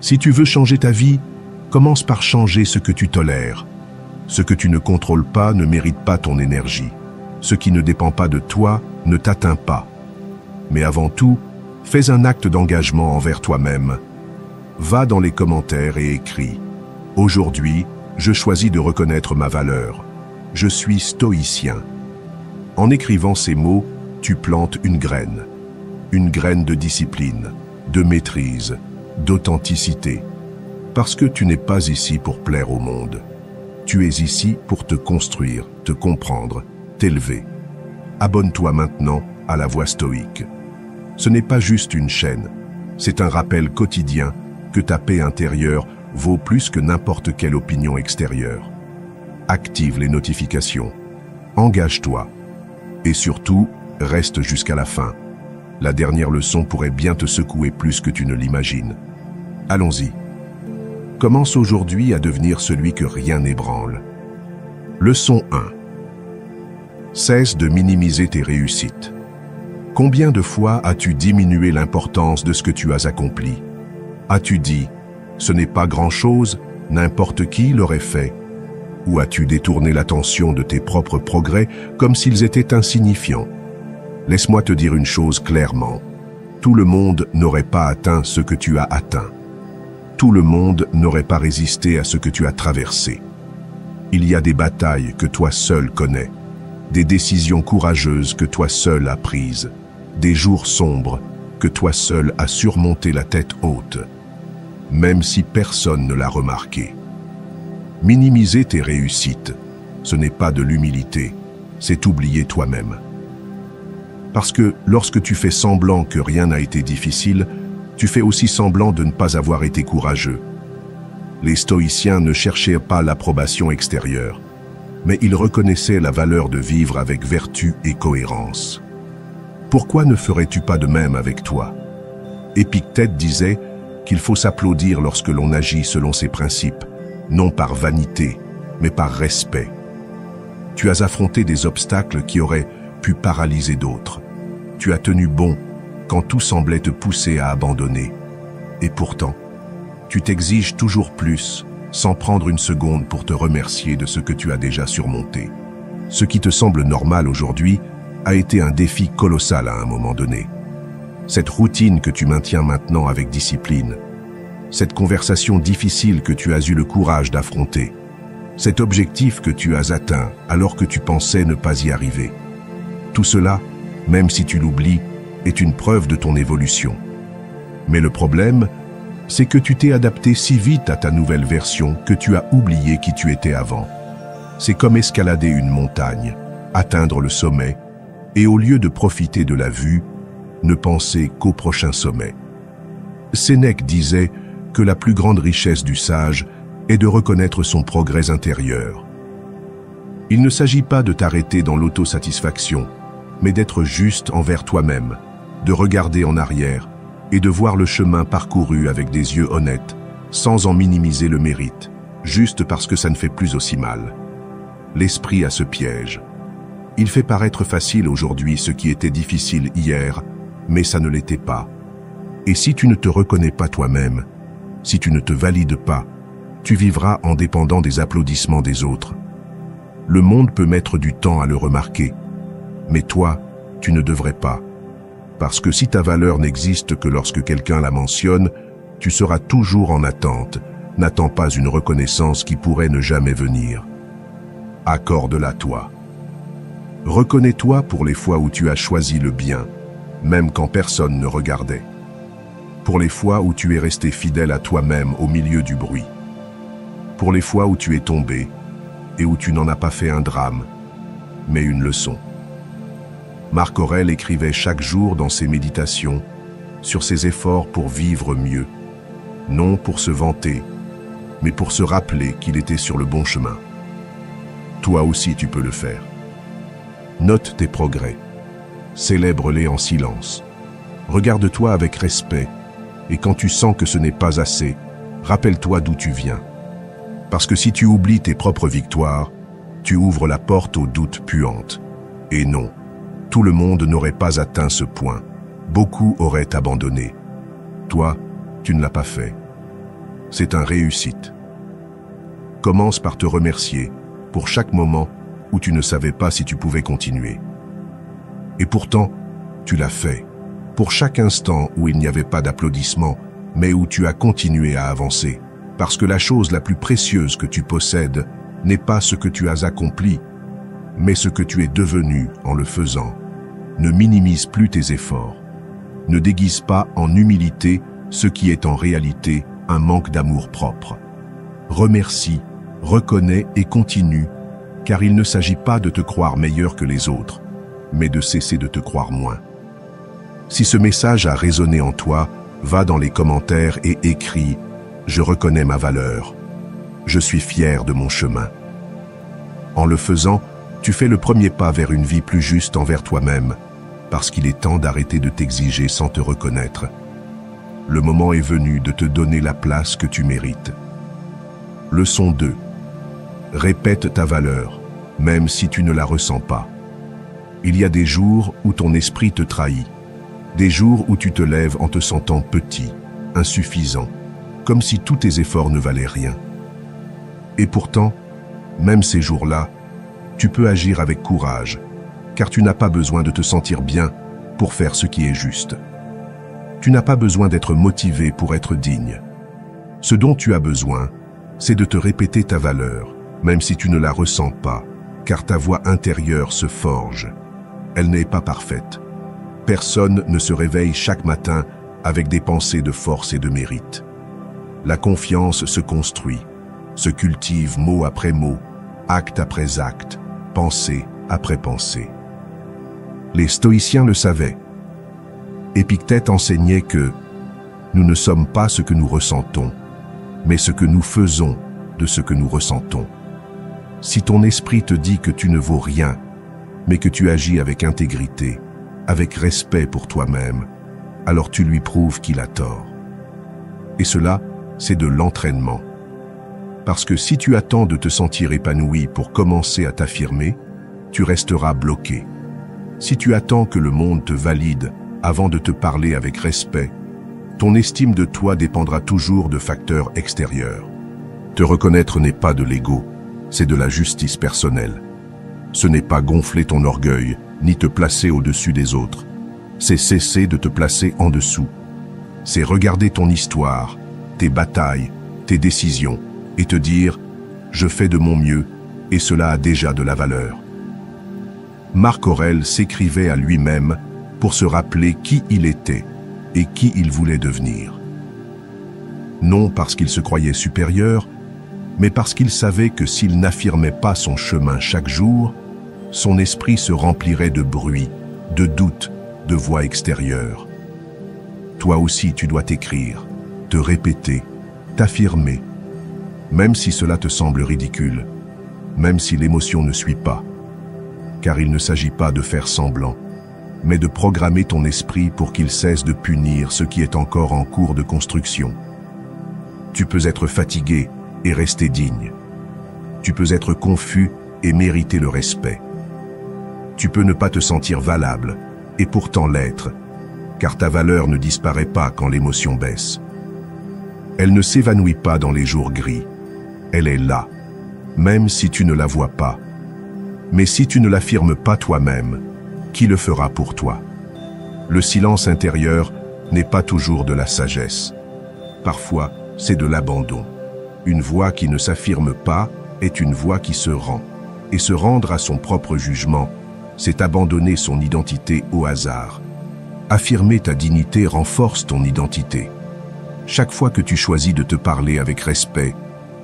Si tu veux changer ta vie, commence par changer ce que tu tolères. Ce que tu ne contrôles pas ne mérite pas ton énergie. Ce qui ne dépend pas de toi ne t'atteint pas. Mais avant tout, fais un acte d'engagement envers toi-même. Va dans les commentaires et écris « Aujourd'hui, je choisis de reconnaître ma valeur. Je suis stoïcien. » En écrivant ces mots, tu plantes une graine de discipline, de maîtrise, d'authenticité. Parce que tu n'es pas ici pour plaire au monde. Tu es ici pour te construire, te comprendre, t'élever. Abonne-toi maintenant à la Voix stoïque. Ce n'est pas juste une chaîne, c'est un rappel quotidien que ta paix intérieure vaut plus que n'importe quelle opinion extérieure. Active les notifications, engage-toi et surtout, reste jusqu'à la fin. La dernière leçon pourrait bien te secouer plus que tu ne l'imagines. Allons-y. Commence aujourd'hui à devenir celui que rien n'ébranle. Leçon 1. Cesse de minimiser tes réussites. Combien de fois as-tu diminué l'importance de ce que tu as accompli? As-tu dit « ce n'est pas grand-chose, n'importe qui l'aurait fait » ou as-tu détourné l'attention de tes propres progrès comme s'ils étaient insignifiants? Laisse-moi te dire une chose clairement. Tout le monde n'aurait pas atteint ce que tu as atteint. Tout le monde n'aurait pas résisté à ce que tu as traversé. Il y a des batailles que toi seul connais, des décisions courageuses que toi seul as prises, des jours sombres que toi seul as surmonté la tête haute, même si personne ne l'a remarqué. Minimiser tes réussites, ce n'est pas de l'humilité, c'est oublier toi-même. Parce que lorsque tu fais semblant que rien n'a été difficile, tu fais aussi semblant de ne pas avoir été courageux. Les stoïciens ne cherchaient pas l'approbation extérieure, mais ils reconnaissaient la valeur de vivre avec vertu et cohérence. Pourquoi ne ferais-tu pas de même avec toi? Épictète disait qu'il faut s'applaudir lorsque l'on agit selon ses principes, non par vanité, mais par respect. Tu as affronté des obstacles qui auraient pu paralyser d'autres. Tu as tenu bon quand tout semblait te pousser à abandonner. Et pourtant, tu t'exiges toujours plus, sans prendre une seconde pour te remercier de ce que tu as déjà surmonté. Ce qui te semble normal aujourd'hui a été un défi colossal à un moment donné. Cette routine que tu maintiens maintenant avec discipline, cette conversation difficile que tu as eu le courage d'affronter, cet objectif que tu as atteint alors que tu pensais ne pas y arriver. Tout cela, même si tu l'oublies, est une preuve de ton évolution. Mais le problème, c'est que tu t'es adapté si vite à ta nouvelle version que tu as oublié qui tu étais avant. C'est comme escalader une montagne, atteindre le sommet, et au lieu de profiter de la vue, ne penser qu'au prochain sommet. Sénèque disait que la plus grande richesse du sage est de reconnaître son progrès intérieur. Il ne s'agit pas de t'arrêter dans l'autosatisfaction, mais d'être juste envers toi-même, de regarder en arrière et de voir le chemin parcouru avec des yeux honnêtes, sans en minimiser le mérite, juste parce que ça ne fait plus aussi mal. L'esprit a ce piège. Il fait paraître facile aujourd'hui ce qui était difficile hier, mais ça ne l'était pas. Et si tu ne te reconnais pas toi-même, si tu ne te valides pas, tu vivras en dépendant des applaudissements des autres. Le monde peut mettre du temps à le remarquer, mais toi, tu ne devrais pas. Parce que si ta valeur n'existe que lorsque quelqu'un la mentionne, tu seras toujours en attente. N'attends pas une reconnaissance qui pourrait ne jamais venir. Accorde-la toi. Reconnais-toi pour les fois où tu as choisi le bien, même quand personne ne regardait. Pour les fois où tu es resté fidèle à toi-même au milieu du bruit. Pour les fois où tu es tombé et où tu n'en as pas fait un drame, mais une leçon. Marc Aurèle écrivait chaque jour dans ses méditations sur ses efforts pour vivre mieux, non pour se vanter, mais pour se rappeler qu'il était sur le bon chemin. Toi aussi tu peux le faire. Note tes progrès, célèbre-les en silence. Regarde-toi avec respect, et quand tu sens que ce n'est pas assez, rappelle-toi d'où tu viens. Parce que si tu oublies tes propres victoires, tu ouvres la porte aux doutes puantes. Et non, tout le monde n'aurait pas atteint ce point. Beaucoup auraient abandonné. Toi, tu ne l'as pas fait. c'est un réussite. Commence par te remercier pour chaque moment où tu ne savais pas si tu pouvais continuer. Et pourtant, tu l'as fait. Pour chaque instant où il n'y avait pas d'applaudissements, mais où tu as continué à avancer. Parce que la chose la plus précieuse que tu possèdes n'est pas ce que tu as accompli, mais ce que tu es devenu en le faisant. Ne minimise plus tes efforts. Ne déguise pas en humilité ce qui est en réalité un manque d'amour propre. Remercie, reconnais et continue, car il ne s'agit pas de te croire meilleur que les autres, mais de cesser de te croire moins. Si ce message a résonné en toi, va dans les commentaires et écris « Je reconnais ma valeur. Je suis fier de mon chemin ». En le faisant, tu fais le premier pas vers une vie plus juste envers toi-même, parce qu'il est temps d'arrêter de t'exiger sans te reconnaître. Le moment est venu de te donner la place que tu mérites. Leçon 2. Répète ta valeur, même si tu ne la ressens pas. Il y a des jours où ton esprit te trahit, des jours où tu te lèves en te sentant petit, insuffisant, comme si tous tes efforts ne valaient rien. Et pourtant, même ces jours-là, tu peux agir avec courage, car tu n'as pas besoin de te sentir bien pour faire ce qui est juste. Tu n'as pas besoin d'être motivé pour être digne. Ce dont tu as besoin, c'est de te répéter ta valeur, même si tu ne la ressens pas, car ta voix intérieure se forge. Elle n'est pas parfaite. Personne ne se réveille chaque matin avec des pensées de force et de mérite. La confiance se construit, se cultive mot après mot, acte après acte, pensée après pensée. Les stoïciens le savaient. Épictète enseignait que nous ne sommes pas ce que nous ressentons, mais ce que nous faisons de ce que nous ressentons. Si ton esprit te dit que tu ne vaux rien, mais que tu agis avec intégrité, avec respect pour toi-même, alors tu lui prouves qu'il a tort. Et cela, c'est de l'entraînement. Parce que si tu attends de te sentir épanoui pour commencer à t'affirmer, tu resteras bloqué. Si tu attends que le monde te valide avant de te parler avec respect, ton estime de toi dépendra toujours de facteurs extérieurs. Te reconnaître n'est pas de l'ego, c'est de la justice personnelle. Ce n'est pas gonfler ton orgueil, ni te placer au-dessus des autres. C'est cesser de te placer en dessous. C'est regarder ton histoire, tes batailles, tes décisions, et te dire « Je fais de mon mieux, et cela a déjà de la valeur ». Marc Aurèle s'écrivait à lui-même pour se rappeler qui il était et qui il voulait devenir. Non parce qu'il se croyait supérieur, mais parce qu'il savait que s'il n'affirmait pas son chemin chaque jour, son esprit se remplirait de bruit, de doutes, de voix extérieures. Toi aussi tu dois t'écrire, te répéter, t'affirmer, même si cela te semble ridicule, même si l'émotion ne suit pas. Car il ne s'agit pas de faire semblant, mais de programmer ton esprit pour qu'il cesse de punir ce qui est encore en cours de construction. Tu peux être fatigué et rester digne. Tu peux être confus et mériter le respect. Tu peux ne pas te sentir valable et pourtant l'être, car ta valeur ne disparaît pas quand l'émotion baisse. Elle ne s'évanouit pas dans les jours gris. Elle est là, même si tu ne la vois pas. Mais si tu ne l'affirmes pas toi-même, qui le fera pour toi? Le silence intérieur n'est pas toujours de la sagesse. Parfois, c'est de l'abandon. Une voix qui ne s'affirme pas est une voix qui se rend. Et se rendre à son propre jugement, c'est abandonner son identité au hasard. Affirmer ta dignité renforce ton identité. Chaque fois que tu choisis de te parler avec respect,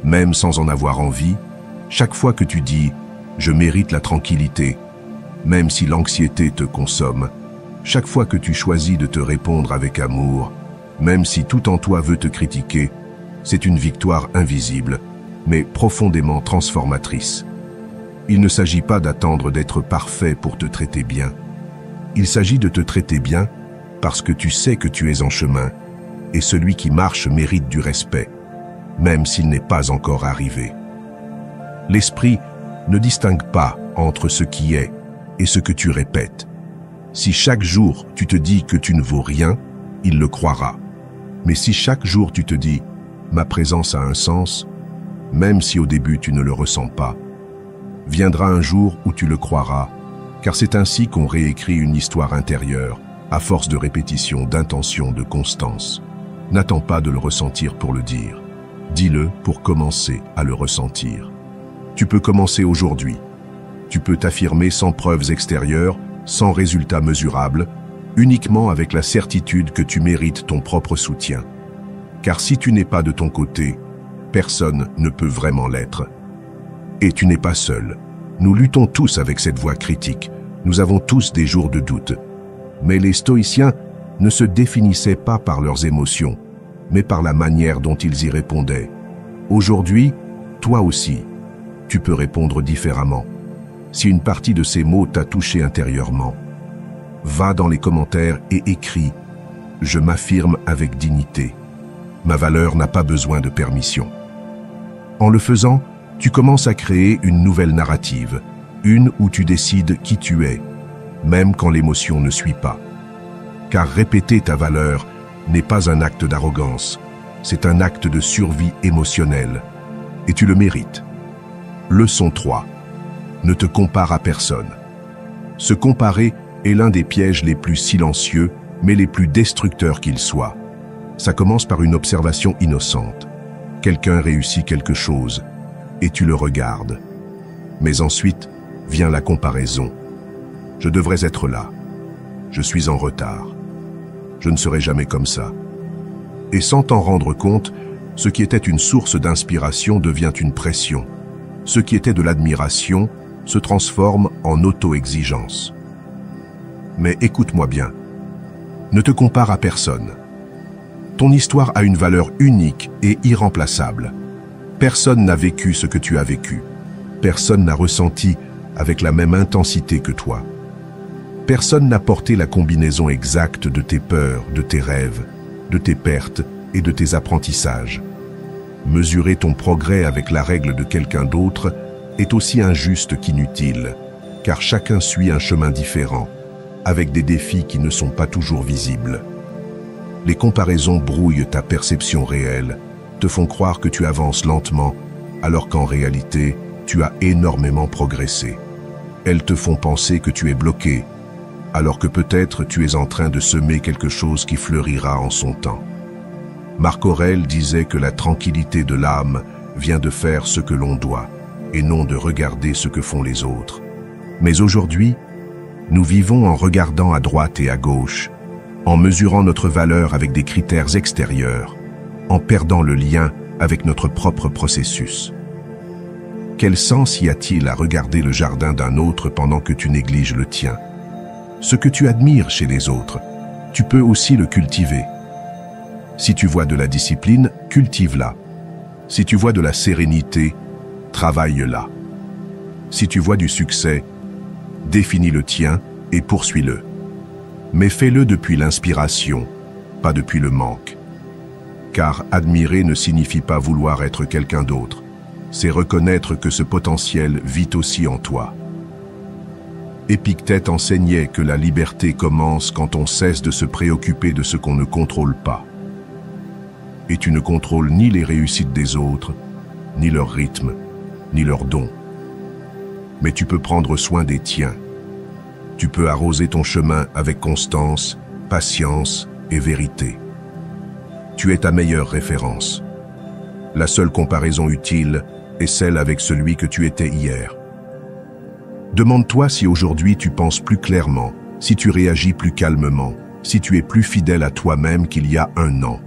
même sans en avoir envie, chaque fois que tu dis « je mérite la tranquillité », même si l'anxiété te consomme, chaque fois que tu choisis de te répondre avec amour, même si tout en toi veut te critiquer, c'est une victoire invisible, mais profondément transformatrice. Il ne s'agit pas d'attendre d'être parfait pour te traiter bien. Il s'agit de te traiter bien parce que tu sais que tu es en chemin, et celui qui marche mérite du respect, même s'il n'est pas encore arrivé. L'esprit ne distingue pas entre ce qui est et ce que tu répètes. Si chaque jour tu te dis que tu ne vaux rien, il le croira. Mais si chaque jour tu te dis ma présence a un sens, même si au début tu ne le ressens pas. Viendra un jour où tu le croiras, car c'est ainsi qu'on réécrit une histoire intérieure, à force de répétition, d'intention, de constance. N'attends pas de le ressentir pour le dire. Dis-le pour commencer à le ressentir. Tu peux commencer aujourd'hui. Tu peux t'affirmer sans preuves extérieures, sans résultats mesurables, uniquement avec la certitude que tu mérites ton propre soutien. Car si tu n'es pas de ton côté, personne ne peut vraiment l'être. Et tu n'es pas seul. Nous luttons tous avec cette voix critique. Nous avons tous des jours de doute. Mais les stoïciens ne se définissaient pas par leurs émotions, mais par la manière dont ils y répondaient. Aujourd'hui, toi aussi, tu peux répondre différemment. Si une partie de ces mots t'a touché intérieurement, va dans les commentaires et écris « Je m'affirme avec dignité. Ma valeur n'a pas besoin de permission. » En le faisant, tu commences à créer une nouvelle narrative, une où tu décides qui tu es, même quand l'émotion ne suit pas. Car répéter ta valeur n'est pas un acte d'arrogance, c'est un acte de survie émotionnelle, et tu le mérites. Leçon 3. Ne te compare à personne. Se comparer est l'un des pièges les plus silencieux, mais les plus destructeurs qu'ils soient. Ça commence par une observation innocente. Quelqu'un réussit quelque chose, et tu le regardes. Mais ensuite, vient la comparaison. Je devrais être là. Je suis en retard. Je ne serai jamais comme ça. Et sans t'en rendre compte, ce qui était une source d'inspiration devient une pression. Ce qui était de l'admiration se transforme en auto-exigence. Mais écoute-moi bien. Ne te compare à personne. Ton histoire a une valeur unique et irremplaçable. Personne n'a vécu ce que tu as vécu. Personne n'a ressenti avec la même intensité que toi. Personne n'a porté la combinaison exacte de tes peurs, de tes rêves, de tes pertes et de tes apprentissages. Mesurer ton progrès avec la règle de quelqu'un d'autre est aussi injuste qu'inutile, car chacun suit un chemin différent, avec des défis qui ne sont pas toujours visibles. Les comparaisons brouillent ta perception réelle, te font croire que tu avances lentement, alors qu'en réalité, tu as énormément progressé. Elles te font penser que tu es bloqué, alors que peut-être tu es en train de semer quelque chose qui fleurira en son temps. Marc Aurèle disait que la tranquillité de l'âme vient de faire ce que l'on doit, et non de regarder ce que font les autres. Mais aujourd'hui, nous vivons en regardant à droite et à gauche, en mesurant notre valeur avec des critères extérieurs, en perdant le lien avec notre propre processus. Quel sens y a-t-il à regarder le jardin d'un autre pendant que tu négliges le tien? Ce que tu admires chez les autres, tu peux aussi le cultiver. Si tu vois de la discipline, cultive-la. Si tu vois de la sérénité, travaille-la. Si tu vois du succès, définis le tien et poursuis-le. Mais fais-le depuis l'inspiration, pas depuis le manque. Car admirer ne signifie pas vouloir être quelqu'un d'autre. C'est reconnaître que ce potentiel vit aussi en toi. Épictète enseignait que la liberté commence quand on cesse de se préoccuper de ce qu'on ne contrôle pas. Et tu ne contrôles ni les réussites des autres, ni leur rythme, ni leurs dons. Mais tu peux prendre soin des tiens. Tu peux arroser ton chemin avec constance, patience et vérité. Tu es ta meilleure référence. La seule comparaison utile est celle avec celui que tu étais hier. Demande-toi si aujourd'hui tu penses plus clairement, si tu réagis plus calmement, si tu es plus fidèle à toi-même qu'il y a un an.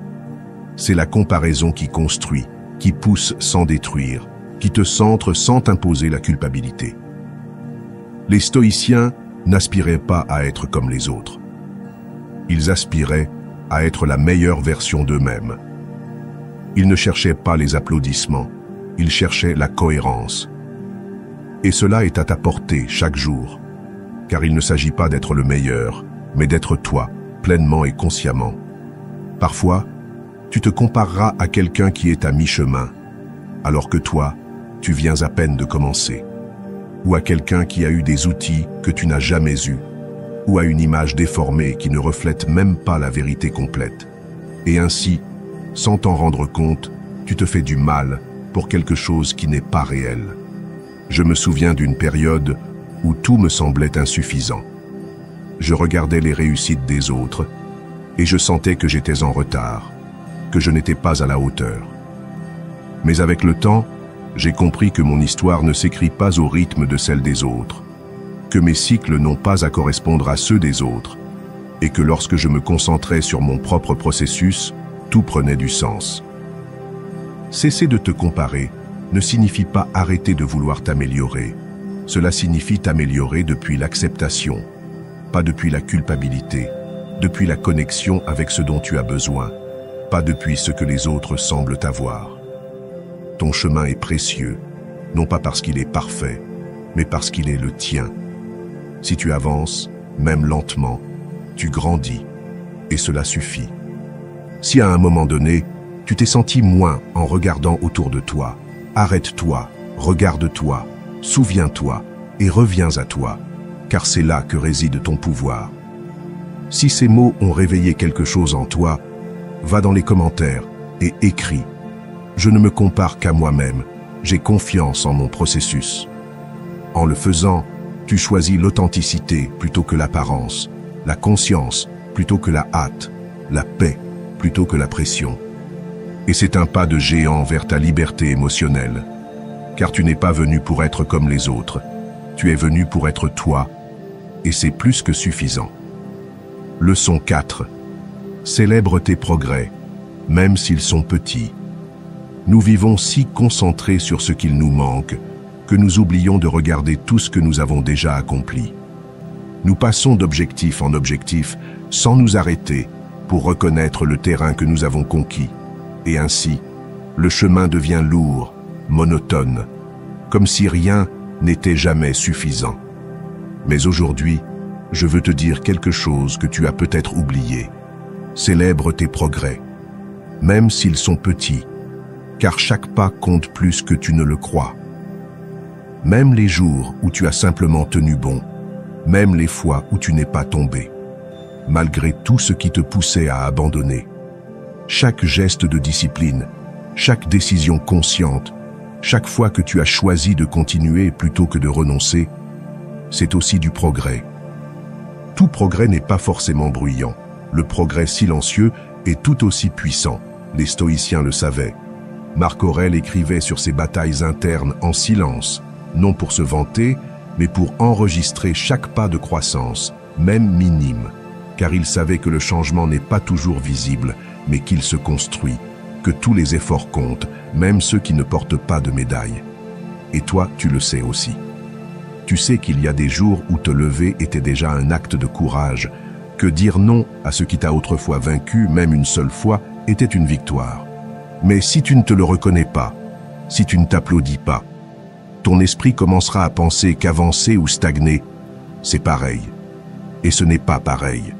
C'est la comparaison qui construit, qui pousse sans détruire, qui te centre sans t'imposer la culpabilité. Les stoïciens n'aspiraient pas à être comme les autres. Ils aspiraient à être la meilleure version d'eux-mêmes. Ils ne cherchaient pas les applaudissements, ils cherchaient la cohérence. Et cela est à ta portée chaque jour, car il ne s'agit pas d'être le meilleur, mais d'être toi, pleinement et consciemment. Parfois, tu te compareras à quelqu'un qui est à mi-chemin, alors que toi, tu viens à peine de commencer. Ou à quelqu'un qui a eu des outils que tu n'as jamais eus, ou à une image déformée qui ne reflète même pas la vérité complète. Et ainsi, sans t'en rendre compte, tu te fais du mal pour quelque chose qui n'est pas réel. Je me souviens d'une période où tout me semblait insuffisant. Je regardais les réussites des autres et je sentais que j'étais en retard, que je n'étais pas à la hauteur. Mais avec le temps, j'ai compris que mon histoire ne s'écrit pas au rythme de celle des autres, que mes cycles n'ont pas à correspondre à ceux des autres, et que lorsque je me concentrais sur mon propre processus, tout prenait du sens. Cesser de te comparer ne signifie pas arrêter de vouloir t'améliorer. Cela signifie t'améliorer depuis l'acceptation, pas depuis la culpabilité, depuis la connexion avec ce dont tu as besoin, pas depuis ce que les autres semblent avoir. Ton chemin est précieux, non pas parce qu'il est parfait, mais parce qu'il est le tien. Si tu avances, même lentement, tu grandis, et cela suffit. Si à un moment donné, tu t'es senti moins en regardant autour de toi, arrête-toi, regarde-toi, souviens-toi et reviens à toi, car c'est là que réside ton pouvoir. Si ces mots ont réveillé quelque chose en toi, va dans les commentaires et écris. Je ne me compare qu'à moi-même, j'ai confiance en mon processus. En le faisant, tu choisis l'authenticité plutôt que l'apparence, la conscience plutôt que la hâte, la paix plutôt que la pression. Et c'est un pas de géant vers ta liberté émotionnelle, car tu n'es pas venu pour être comme les autres, tu es venu pour être toi, et c'est plus que suffisant. Leçon 4. Célèbre tes progrès, même s'ils sont petits. Nous vivons si concentrés sur ce qu'il nous manque, que nous oublions de regarder tout ce que nous avons déjà accompli. Nous passons d'objectif en objectif sans nous arrêter pour reconnaître le terrain que nous avons conquis. Et ainsi, le chemin devient lourd, monotone, comme si rien n'était jamais suffisant. Mais aujourd'hui, je veux te dire quelque chose que tu as peut-être oublié. Célèbre tes progrès, même s'ils sont petits, car chaque pas compte plus que tu ne le crois. Même les jours où tu as simplement tenu bon, même les fois où tu n'es pas tombé, malgré tout ce qui te poussait à abandonner. Chaque geste de discipline, chaque décision consciente, chaque fois que tu as choisi de continuer plutôt que de renoncer, c'est aussi du progrès. Tout progrès n'est pas forcément bruyant. Le progrès silencieux est tout aussi puissant. Les stoïciens le savaient. Marc Aurèle écrivait sur ses batailles internes en silence, non pour se vanter, mais pour enregistrer chaque pas de croissance, même minime, car il savait que le changement n'est pas toujours visible, mais qu'il se construit, que tous les efforts comptent, même ceux qui ne portent pas de médaille. Et toi, tu le sais aussi. Tu sais qu'il y a des jours où te lever était déjà un acte de courage, que dire non à ce qui t'a autrefois vaincu, même une seule fois, était une victoire. Mais si tu ne te le reconnais pas, si tu ne t'applaudis pas, ton esprit commencera à penser qu'avancer ou stagner, c'est pareil. Et ce n'est pas pareil.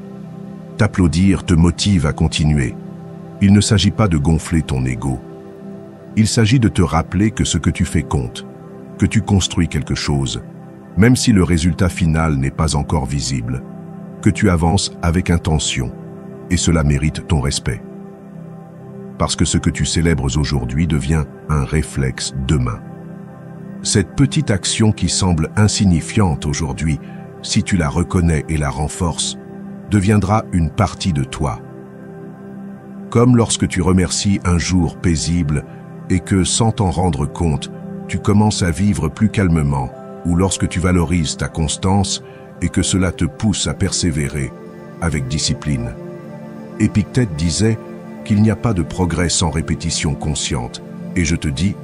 T'applaudir te motive à continuer. Il ne s'agit pas de gonfler ton ego. Il s'agit de te rappeler que ce que tu fais compte, que tu construis quelque chose, même si le résultat final n'est pas encore visible, que tu avances avec intention, et cela mérite ton respect. Parce que ce que tu célèbres aujourd'hui devient un réflexe demain. Cette petite action qui semble insignifiante aujourd'hui, si tu la reconnais et la renforces, deviendra une partie de toi. Comme lorsque tu remercies un jour paisible et que, sans t'en rendre compte, tu commences à vivre plus calmement, ou lorsque tu valorises ta constance et que cela te pousse à persévérer avec discipline. Épictète disait qu'il n'y a pas de progrès sans répétition consciente, et je te dis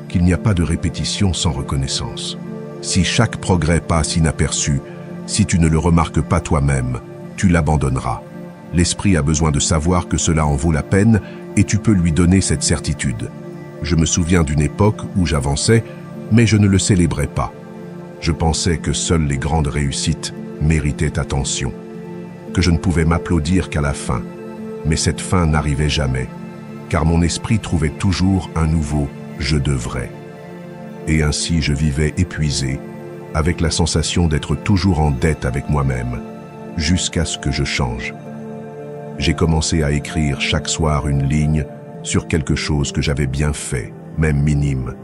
qu'il n'y a pas de répétition sans reconnaissance. Si chaque progrès passe inaperçu, si tu ne le remarques pas toi-même, tu l'abandonneras. L'esprit a besoin de savoir que cela en vaut la peine et tu peux lui donner cette certitude. Je me souviens d'une époque où j'avançais, mais je ne le célébrais pas. Je pensais que seules les grandes réussites méritaient attention, que je ne pouvais m'applaudir qu'à la fin. Mais cette fin n'arrivait jamais, car mon esprit trouvait toujours un nouveau « je devrais ». Et ainsi je vivais épuisé, avec la sensation d'être toujours en dette avec moi-même, jusqu'à ce que je change. J'ai commencé à écrire chaque soir une ligne sur quelque chose que j'avais bien fait, même minime.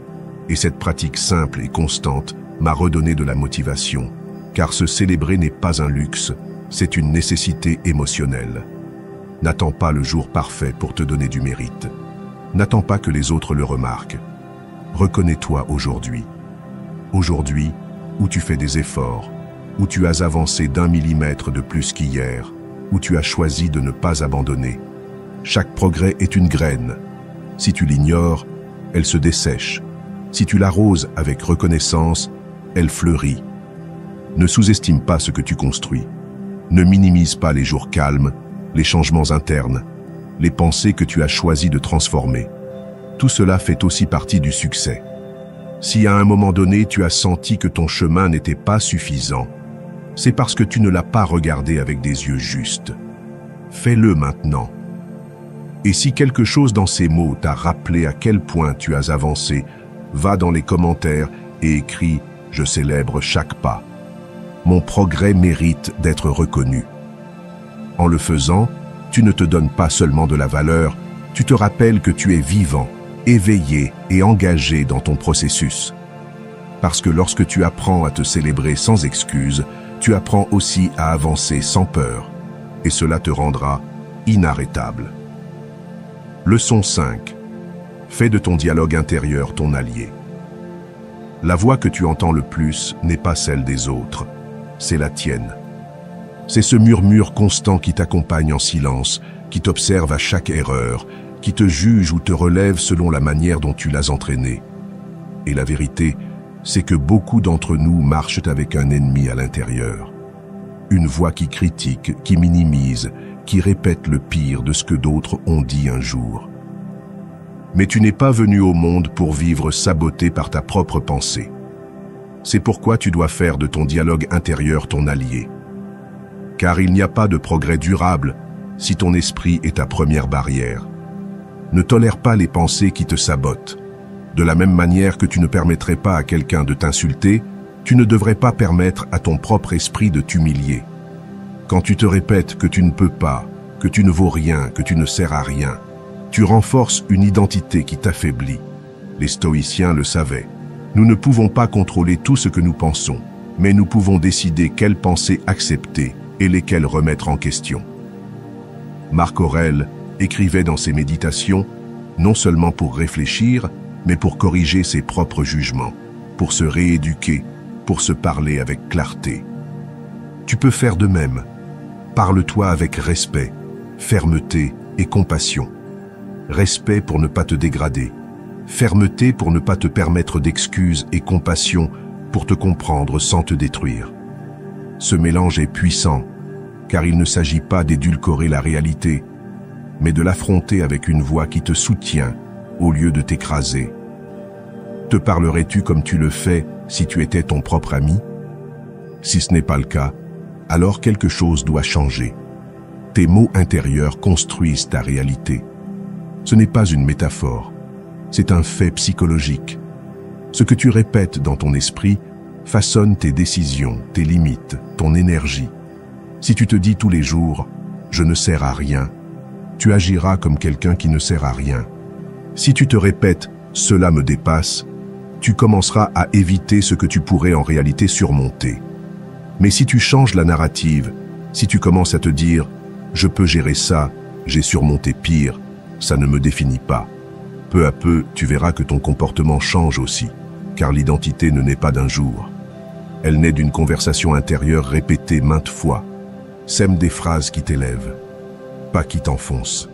Et cette pratique simple et constante m'a redonné de la motivation, car se célébrer n'est pas un luxe, c'est une nécessité émotionnelle. N'attends pas le jour parfait pour te donner du mérite. N'attends pas que les autres le remarquent. Reconnais-toi aujourd'hui. Aujourd'hui, où tu fais des efforts, où tu as avancé d'1 millimètre de plus qu'hier, où tu as choisi de ne pas abandonner. Chaque progrès est une graine. Si tu l'ignores, elle se dessèche. Si tu l'arroses avec reconnaissance, elle fleurit. Ne sous-estime pas ce que tu construis. Ne minimise pas les jours calmes, les changements internes, les pensées que tu as choisi de transformer. Tout cela fait aussi partie du succès. Si à un moment donné tu as senti que ton chemin n'était pas suffisant, c'est parce que tu ne l'as pas regardé avec des yeux justes. Fais-le maintenant. Et si quelque chose dans ces mots t'a rappelé à quel point tu as avancé, va dans les commentaires et écris « Je célèbre chaque pas ». Mon progrès mérite d'être reconnu. En le faisant, tu ne te donnes pas seulement de la valeur, tu te rappelles que tu es vivant, éveillé et engagé dans ton processus. Parce que lorsque tu apprends à te célébrer sans excuse, tu apprends aussi à avancer sans peur, et cela te rendra inarrêtable. Leçon 5. Fais de ton dialogue intérieur ton allié. La voix que tu entends le plus n'est pas celle des autres, c'est la tienne. C'est ce murmure constant qui t'accompagne en silence, qui t'observe à chaque erreur, qui te juge ou te relève selon la manière dont tu l'as entraîné. Et la vérité, c'est que beaucoup d'entre nous marchent avec un ennemi à l'intérieur. Une voix qui critique, qui minimise, qui répète le pire de ce que d'autres ont dit un jour. Mais tu n'es pas venu au monde pour vivre saboté par ta propre pensée. C'est pourquoi tu dois faire de ton dialogue intérieur ton allié. Car il n'y a pas de progrès durable si ton esprit est ta première barrière. Ne tolère pas les pensées qui te sabotent. De la même manière que tu ne permettrais pas à quelqu'un de t'insulter, tu ne devrais pas permettre à ton propre esprit de t'humilier. Quand tu te répètes que tu ne peux pas, que tu ne vaux rien, que tu ne sers à rien, tu renforces une identité qui t'affaiblit. Les stoïciens le savaient. Nous ne pouvons pas contrôler tout ce que nous pensons, mais nous pouvons décider quelles pensées accepter et lesquelles remettre en question. Marc Aurèle écrivait dans ses méditations, non seulement pour réfléchir, mais pour corriger ses propres jugements, pour se rééduquer, pour se parler avec clarté. Tu peux faire de même. Parle-toi avec respect, fermeté et compassion. Respect pour ne pas te dégrader. Fermeté pour ne pas te permettre d'excuses et compassion pour te comprendre sans te détruire. Ce mélange est puissant, car il ne s'agit pas d'édulcorer la réalité, mais de l'affronter avec une voix qui te soutient au lieu de t'écraser. Te parlerais-tu comme tu le fais si tu étais ton propre ami? Si ce n'est pas le cas, alors quelque chose doit changer. Tes mots intérieurs construisent ta réalité. Ce n'est pas une métaphore, c'est un fait psychologique. Ce que tu répètes dans ton esprit façonne tes décisions, tes limites, ton énergie. Si tu te dis tous les jours « je ne sers à rien », tu agiras comme quelqu'un qui ne sert à rien. Si tu te répètes « cela me dépasse », tu commenceras à éviter ce que tu pourrais en réalité surmonter. Mais si tu changes la narrative, si tu commences à te dire « je peux gérer ça, j'ai surmonté pire », ça ne me définit pas. Peu à peu, tu verras que ton comportement change aussi, car l'identité ne naît pas d'un jour. Elle naît d'une conversation intérieure répétée maintes fois. Sème des phrases qui t'élèvent, pas qui t'enfoncent.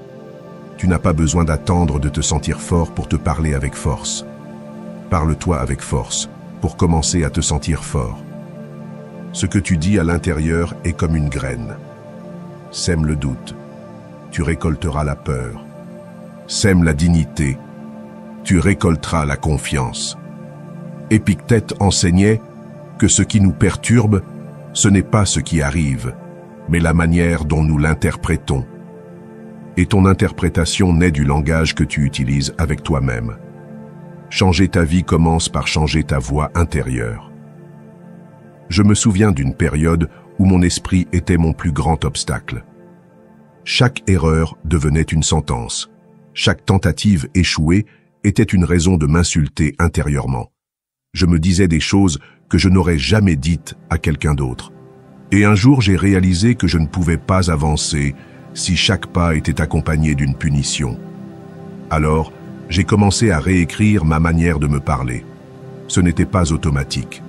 Tu n'as pas besoin d'attendre de te sentir fort pour te parler avec force. Parle-toi avec force pour commencer à te sentir fort. Ce que tu dis à l'intérieur est comme une graine. Sème le doute, tu récolteras la peur. Sème la dignité, tu récolteras la confiance. Épictète enseignait que ce qui nous perturbe, ce n'est pas ce qui arrive, mais la manière dont nous l'interprétons. Et ton interprétation naît du langage que tu utilises avec toi-même. Changer ta vie commence par changer ta voix intérieure. Je me souviens d'une période où mon esprit était mon plus grand obstacle. Chaque erreur devenait une sentence. Chaque tentative échouée était une raison de m'insulter intérieurement. Je me disais des choses que je n'aurais jamais dites à quelqu'un d'autre. Et un jour, j'ai réalisé que je ne pouvais pas avancer si chaque pas était accompagné d'une punition. Alors, j'ai commencé à réécrire ma manière de me parler. Ce n'était pas automatique.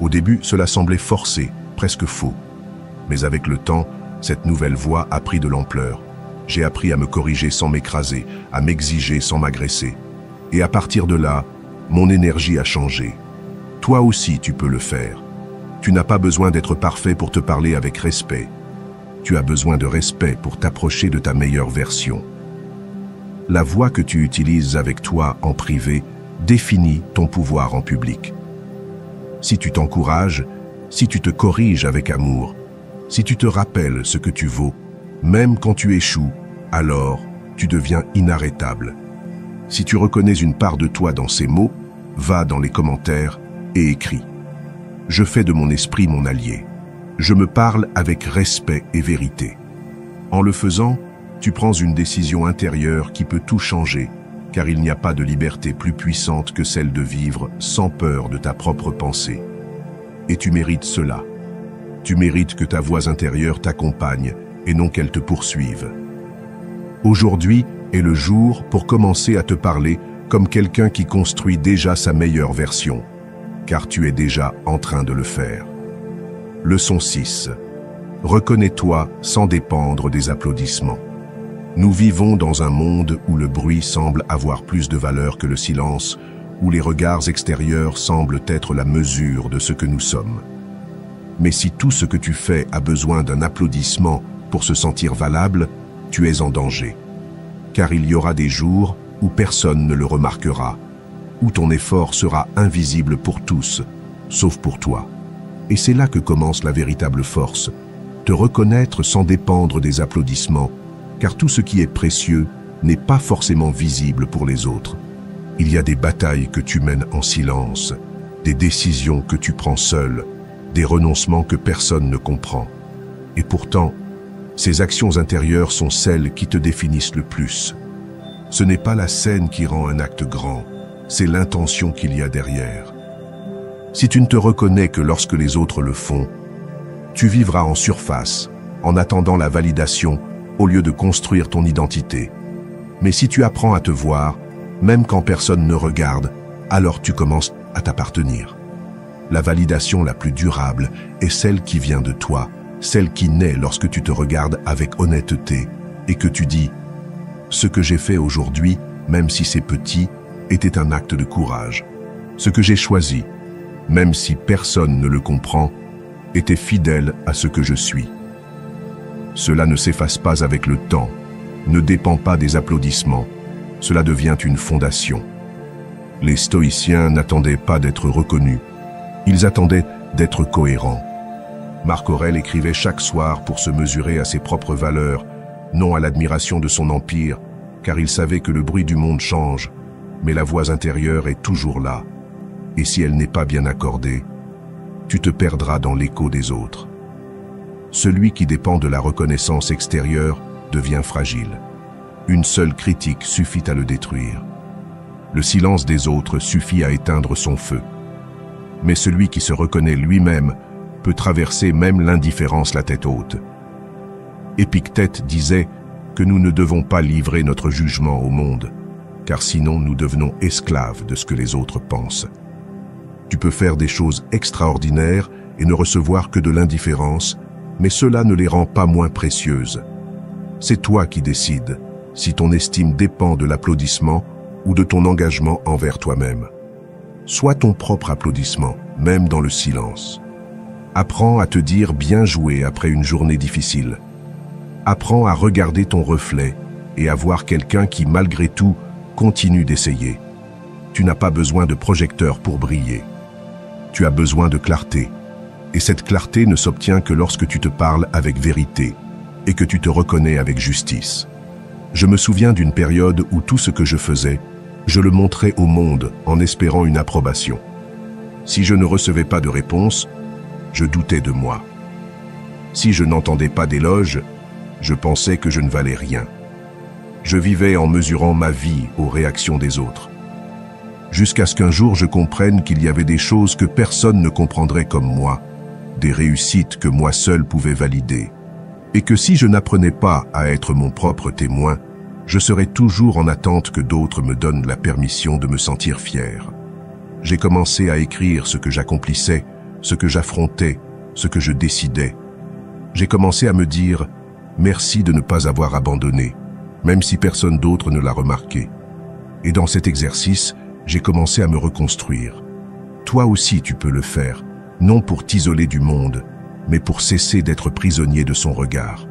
Au début, cela semblait forcé, presque faux. Mais avec le temps, cette nouvelle voix a pris de l'ampleur. J'ai appris à me corriger sans m'écraser, à m'exiger sans m'agresser. Et à partir de là, mon énergie a changé. Toi aussi, tu peux le faire. Tu n'as pas besoin d'être parfait pour te parler avec respect. Tu as besoin de respect pour t'approcher de ta meilleure version. La voix que tu utilises avec toi en privé définit ton pouvoir en public. Si tu t'encourages, si tu te corriges avec amour, si tu te rappelles ce que tu vaux, même quand tu échoues, alors tu deviens inarrêtable. Si tu reconnais une part de toi dans ces mots, va dans les commentaires et écris. Je fais de mon esprit mon allié. Je me parle avec respect et vérité. En le faisant, tu prends une décision intérieure qui peut tout changer, car il n'y a pas de liberté plus puissante que celle de vivre sans peur de ta propre pensée. Et tu mérites cela. Tu mérites que ta voix intérieure t'accompagne et non qu'elle te poursuive. Aujourd'hui est le jour pour commencer à te parler comme quelqu'un qui construit déjà sa meilleure version, car tu es déjà en train de le faire. Leçon 6. Reconnais-toi sans dépendre des applaudissements. Nous vivons dans un monde où le bruit semble avoir plus de valeur que le silence, où les regards extérieurs semblent être la mesure de ce que nous sommes. Mais si tout ce que tu fais a besoin d'un applaudissement pour se sentir valable, tu es en danger. Car il y aura des jours où personne ne le remarquera, où ton effort sera invisible pour tous, sauf pour toi. Et c'est là que commence la véritable force, te reconnaître sans dépendre des applaudissements, car tout ce qui est précieux n'est pas forcément visible pour les autres. Il y a des batailles que tu mènes en silence, des décisions que tu prends seul, des renoncements que personne ne comprend. Et pourtant, ces actions intérieures sont celles qui te définissent le plus. Ce n'est pas la scène qui rend un acte grand, c'est l'intention qu'il y a derrière. Si tu ne te reconnais que lorsque les autres le font, tu vivras en surface, en attendant la validation, au lieu de construire ton identité. Mais si tu apprends à te voir, même quand personne ne regarde, alors tu commences à t'appartenir. La validation la plus durable est celle qui vient de toi, celle qui naît lorsque tu te regardes avec honnêteté et que tu dis « Ce que j'ai fait aujourd'hui, même si c'est petit, était un acte de courage. Ce que j'ai choisi, même si personne ne le comprend, était fidèle à ce que je suis. » Cela ne s'efface pas avec le temps, ne dépend pas des applaudissements, cela devient une fondation. Les stoïciens n'attendaient pas d'être reconnus, ils attendaient d'être cohérents. Marc Aurèle écrivait chaque soir pour se mesurer à ses propres valeurs, non à l'admiration de son empire, car il savait que le bruit du monde change, mais la voix intérieure est toujours là. Et si elle n'est pas bien accordée, tu te perdras dans l'écho des autres. Celui qui dépend de la reconnaissance extérieure devient fragile. Une seule critique suffit à le détruire. Le silence des autres suffit à éteindre son feu. Mais celui qui se reconnaît lui-même peut traverser même l'indifférence la tête haute. Épictète disait que nous ne devons pas livrer notre jugement au monde, car sinon nous devenons esclaves de ce que les autres pensent. Tu peux faire des choses extraordinaires et ne recevoir que de l'indifférence, mais cela ne les rend pas moins précieuses. C'est toi qui décides si ton estime dépend de l'applaudissement ou de ton engagement envers toi-même. Sois ton propre applaudissement, même dans le silence. Apprends à te dire bien joué après une journée difficile. Apprends à regarder ton reflet et à voir quelqu'un qui, malgré tout, continue d'essayer. Tu n'as pas besoin de projecteur pour briller. Tu as besoin de clarté. Et cette clarté ne s'obtient que lorsque tu te parles avec vérité et que tu te reconnais avec justice. Je me souviens d'une période où tout ce que je faisais, je le montrais au monde en espérant une approbation. Si je ne recevais pas de réponse, je doutais de moi. Si je n'entendais pas d'éloge, je pensais que je ne valais rien. Je vivais en mesurant ma vie aux réactions des autres. Jusqu'à ce qu'un jour je comprenne qu'il y avait des choses que personne ne comprendrait comme moi, des réussites que moi seul pouvais valider, et que si je n'apprenais pas à être mon propre témoin, je serais toujours en attente que d'autres me donnent la permission de me sentir fier. J'ai commencé à écrire ce que j'accomplissais, ce que j'affrontais, ce que je décidais. J'ai commencé à me dire « merci de ne pas avoir abandonné », même si personne d'autre ne l'a remarqué. Et dans cet exercice, j'ai commencé à me reconstruire. Toi aussi tu peux le faire, non pour t'isoler du monde, mais pour cesser d'être prisonnier de son regard.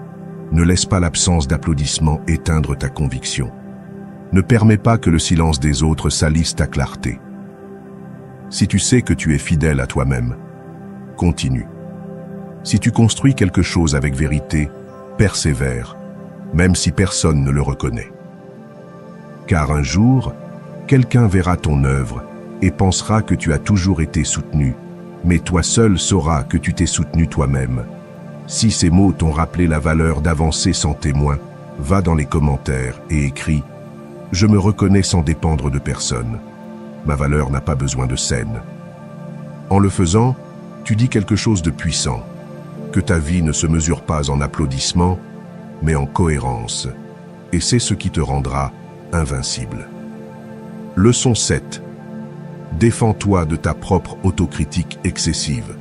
Ne laisse pas l'absence d'applaudissements éteindre ta conviction. Ne permets pas que le silence des autres salisse ta clarté. Si tu sais que tu es fidèle à toi-même, continue. Si tu construis quelque chose avec vérité, persévère, même si personne ne le reconnaît. Car un jour, quelqu'un verra ton œuvre et pensera que tu as toujours été soutenu, mais toi seul sauras que tu t'es soutenu toi-même. Si ces mots t'ont rappelé la valeur d'avancer sans témoin, va dans les commentaires et écris « Je me reconnais sans dépendre de personne. Ma valeur n'a pas besoin de scène. » En le faisant, tu dis quelque chose de puissant, que ta vie ne se mesure pas en applaudissements, mais en cohérence, et c'est ce qui te rendra invincible. Leçon 7. Défends-toi de ta propre autocritique excessive.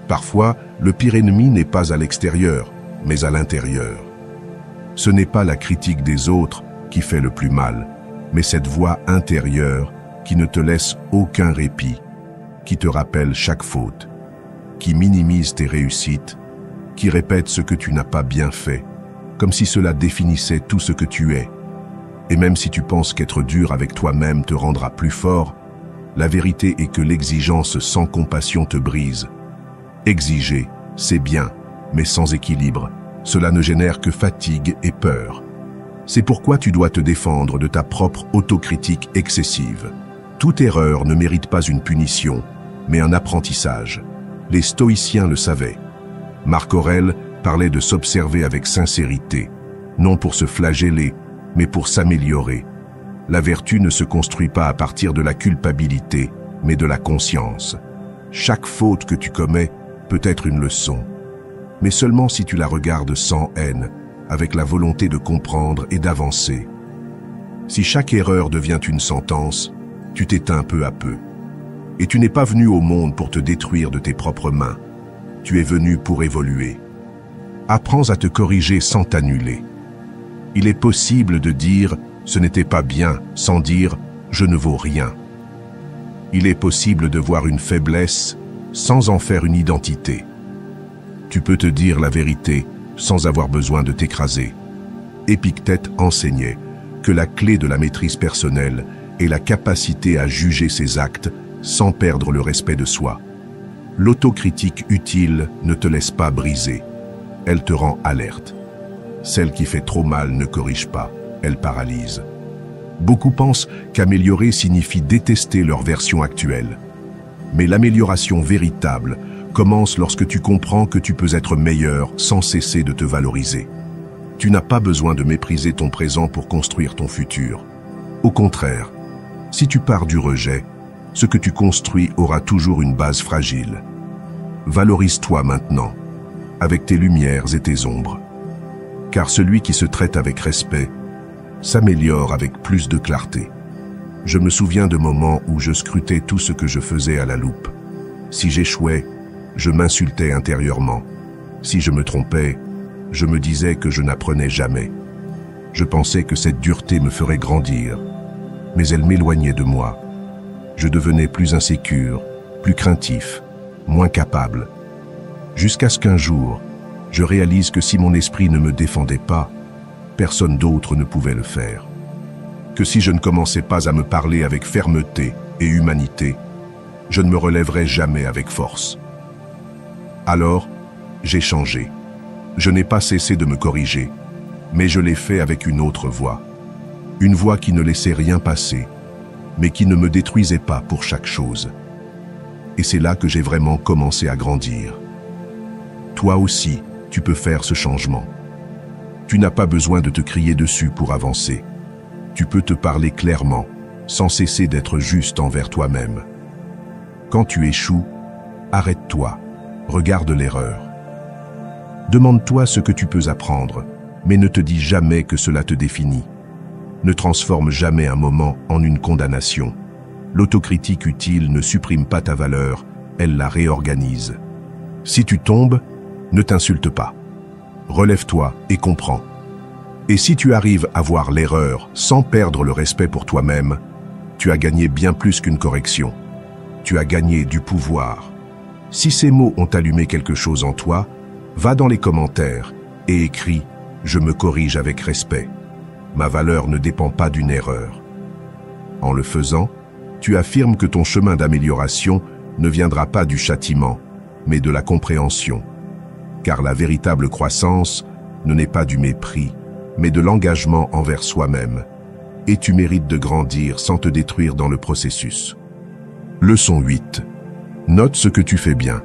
Parfois, le pire ennemi n'est pas à l'extérieur, mais à l'intérieur. Ce n'est pas la critique des autres qui fait le plus mal, mais cette voix intérieure qui ne te laisse aucun répit, qui te rappelle chaque faute, qui minimise tes réussites, qui répète ce que tu n'as pas bien fait, comme si cela définissait tout ce que tu es. Et même si tu penses qu'être dur avec toi-même te rendra plus fort, la vérité est que l'exigence sans compassion te brise. Exiger, c'est bien, mais sans équilibre, cela ne génère que fatigue et peur. C'est pourquoi tu dois te défendre de ta propre autocritique excessive. Toute erreur ne mérite pas une punition, mais un apprentissage. Les stoïciens le savaient. Marc Aurèle parlait de s'observer avec sincérité, non pour se flageller, mais pour s'améliorer. La vertu ne se construit pas à partir de la culpabilité, mais de la conscience. Chaque faute que tu commets peut être une leçon, mais seulement si tu la regardes sans haine, avec la volonté de comprendre et d'avancer. Si chaque erreur devient une sentence, tu t'éteins peu à peu. Et tu n'es pas venu au monde pour te détruire de tes propres mains. Tu es venu pour évoluer. Apprends à te corriger sans t'annuler. Il est possible de dire « ce n'était pas bien » sans dire « je ne vaux rien ». Il est possible de voir une faiblesse sans en faire une identité. Tu peux te dire la vérité sans avoir besoin de t'écraser. Épictète enseignait que la clé de la maîtrise personnelle est la capacité à juger ses actes sans perdre le respect de soi. L'autocritique utile ne te laisse pas briser, elle te rend alerte. Celle qui fait trop mal ne corrige pas, elle paralyse. Beaucoup pensent qu'améliorer signifie détester leur version actuelle. Mais l'amélioration véritable commence lorsque tu comprends que tu peux être meilleur sans cesser de te valoriser. Tu n'as pas besoin de mépriser ton présent pour construire ton futur. Au contraire, si tu pars du rejet, ce que tu construis aura toujours une base fragile. Valorise-toi maintenant, avec tes lumières et tes ombres. Car celui qui se traite avec respect s'améliore avec plus de clarté. Je me souviens de moments où je scrutais tout ce que je faisais à la loupe. Si j'échouais, je m'insultais intérieurement. Si je me trompais, je me disais que je n'apprenais jamais. Je pensais que cette dureté me ferait grandir, mais elle m'éloignait de moi. Je devenais plus insécure, plus craintif, moins capable. Jusqu'à ce qu'un jour, je réalise que si mon esprit ne me défendait pas, personne d'autre ne pouvait le faire. Que si je ne commençais pas à me parler avec fermeté et humanité, je ne me relèverais jamais avec force. Alors, j'ai changé. Je n'ai pas cessé de me corriger, mais je l'ai fait avec une autre voix. Une voix qui ne laissait rien passer, mais qui ne me détruisait pas pour chaque chose. Et c'est là que j'ai vraiment commencé à grandir. Toi aussi, tu peux faire ce changement. Tu n'as pas besoin de te crier dessus pour avancer. Tu peux te parler clairement, sans cesser d'être juste envers toi-même. Quand tu échoues, arrête-toi, regarde l'erreur. Demande-toi ce que tu peux apprendre, mais ne te dis jamais que cela te définit. Ne transforme jamais un moment en une condamnation. L'autocritique utile ne supprime pas ta valeur, elle la réorganise. Si tu tombes, ne t'insulte pas. Relève-toi et comprends. Et si tu arrives à voir l'erreur sans perdre le respect pour toi-même, tu as gagné bien plus qu'une correction. Tu as gagné du pouvoir. Si ces mots ont allumé quelque chose en toi, va dans les commentaires et écris « Je me corrige avec respect ». Ma valeur ne dépend pas d'une erreur. En le faisant, tu affirmes que ton chemin d'amélioration ne viendra pas du châtiment, mais de la compréhension. Car la véritable croissance ne naît pas du mépris, mais de l'engagement envers soi-même. Et tu mérites de grandir sans te détruire dans le processus. Leçon 8. Note ce que tu fais bien.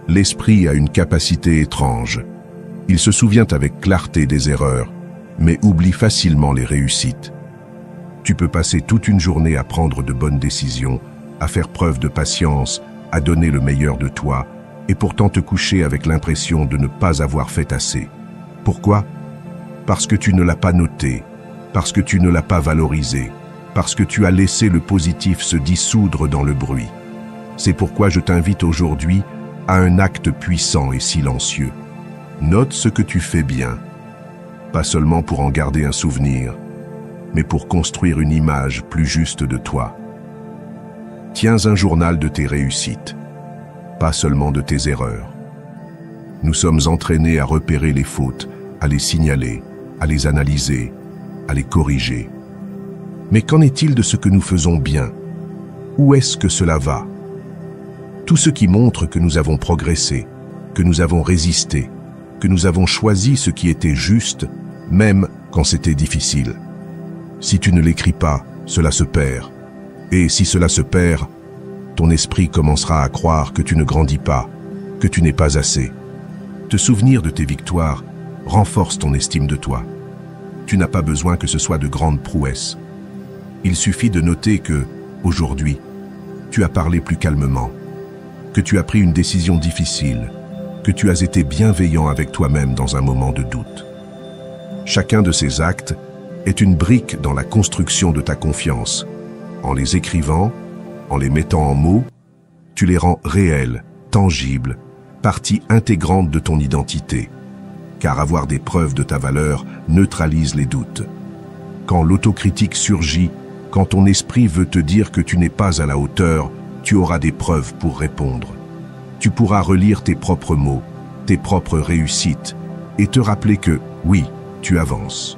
L'esprit a une capacité étrange. Il se souvient avec clarté des erreurs, mais oublie facilement les réussites. Tu peux passer toute une journée à prendre de bonnes décisions, à faire preuve de patience, à donner le meilleur de toi, et pourtant te coucher avec l'impression de ne pas avoir fait assez. Pourquoi? Parce que tu ne l'as pas noté, parce que tu ne l'as pas valorisé, parce que tu as laissé le positif se dissoudre dans le bruit. C'est pourquoi je t'invite aujourd'hui à un acte puissant et silencieux. Note ce que tu fais bien, pas seulement pour en garder un souvenir, mais pour construire une image plus juste de toi. Tiens un journal de tes réussites, pas seulement de tes erreurs. Nous sommes entraînés à repérer les fautes, à les signaler, à les analyser, à les corriger. Mais qu'en est-il de ce que nous faisons bien? Où est-ce que cela va? Tout ce qui montre que nous avons progressé, que nous avons résisté, que nous avons choisi ce qui était juste, même quand c'était difficile. Si tu ne l'écris pas, cela se perd. Et si cela se perd, ton esprit commencera à croire que tu ne grandis pas, que tu n'es pas assez. Te souvenir de tes victoires renforce ton estime de toi. Tu n'as pas besoin que ce soit de grandes prouesses. Il suffit de noter que, aujourd'hui, tu as parlé plus calmement, que tu as pris une décision difficile, que tu as été bienveillant avec toi-même dans un moment de doute. Chacun de ces actes est une brique dans la construction de ta confiance. En les écrivant, en les mettant en mots, tu les rends réels, tangibles, partie intégrante de ton identité. Car avoir des preuves de ta valeur neutralise les doutes. Quand l'autocritique surgit, quand ton esprit veut te dire que tu n'es pas à la hauteur, tu auras des preuves pour répondre. Tu pourras relire tes propres mots, tes propres réussites, et te rappeler que, oui, tu avances.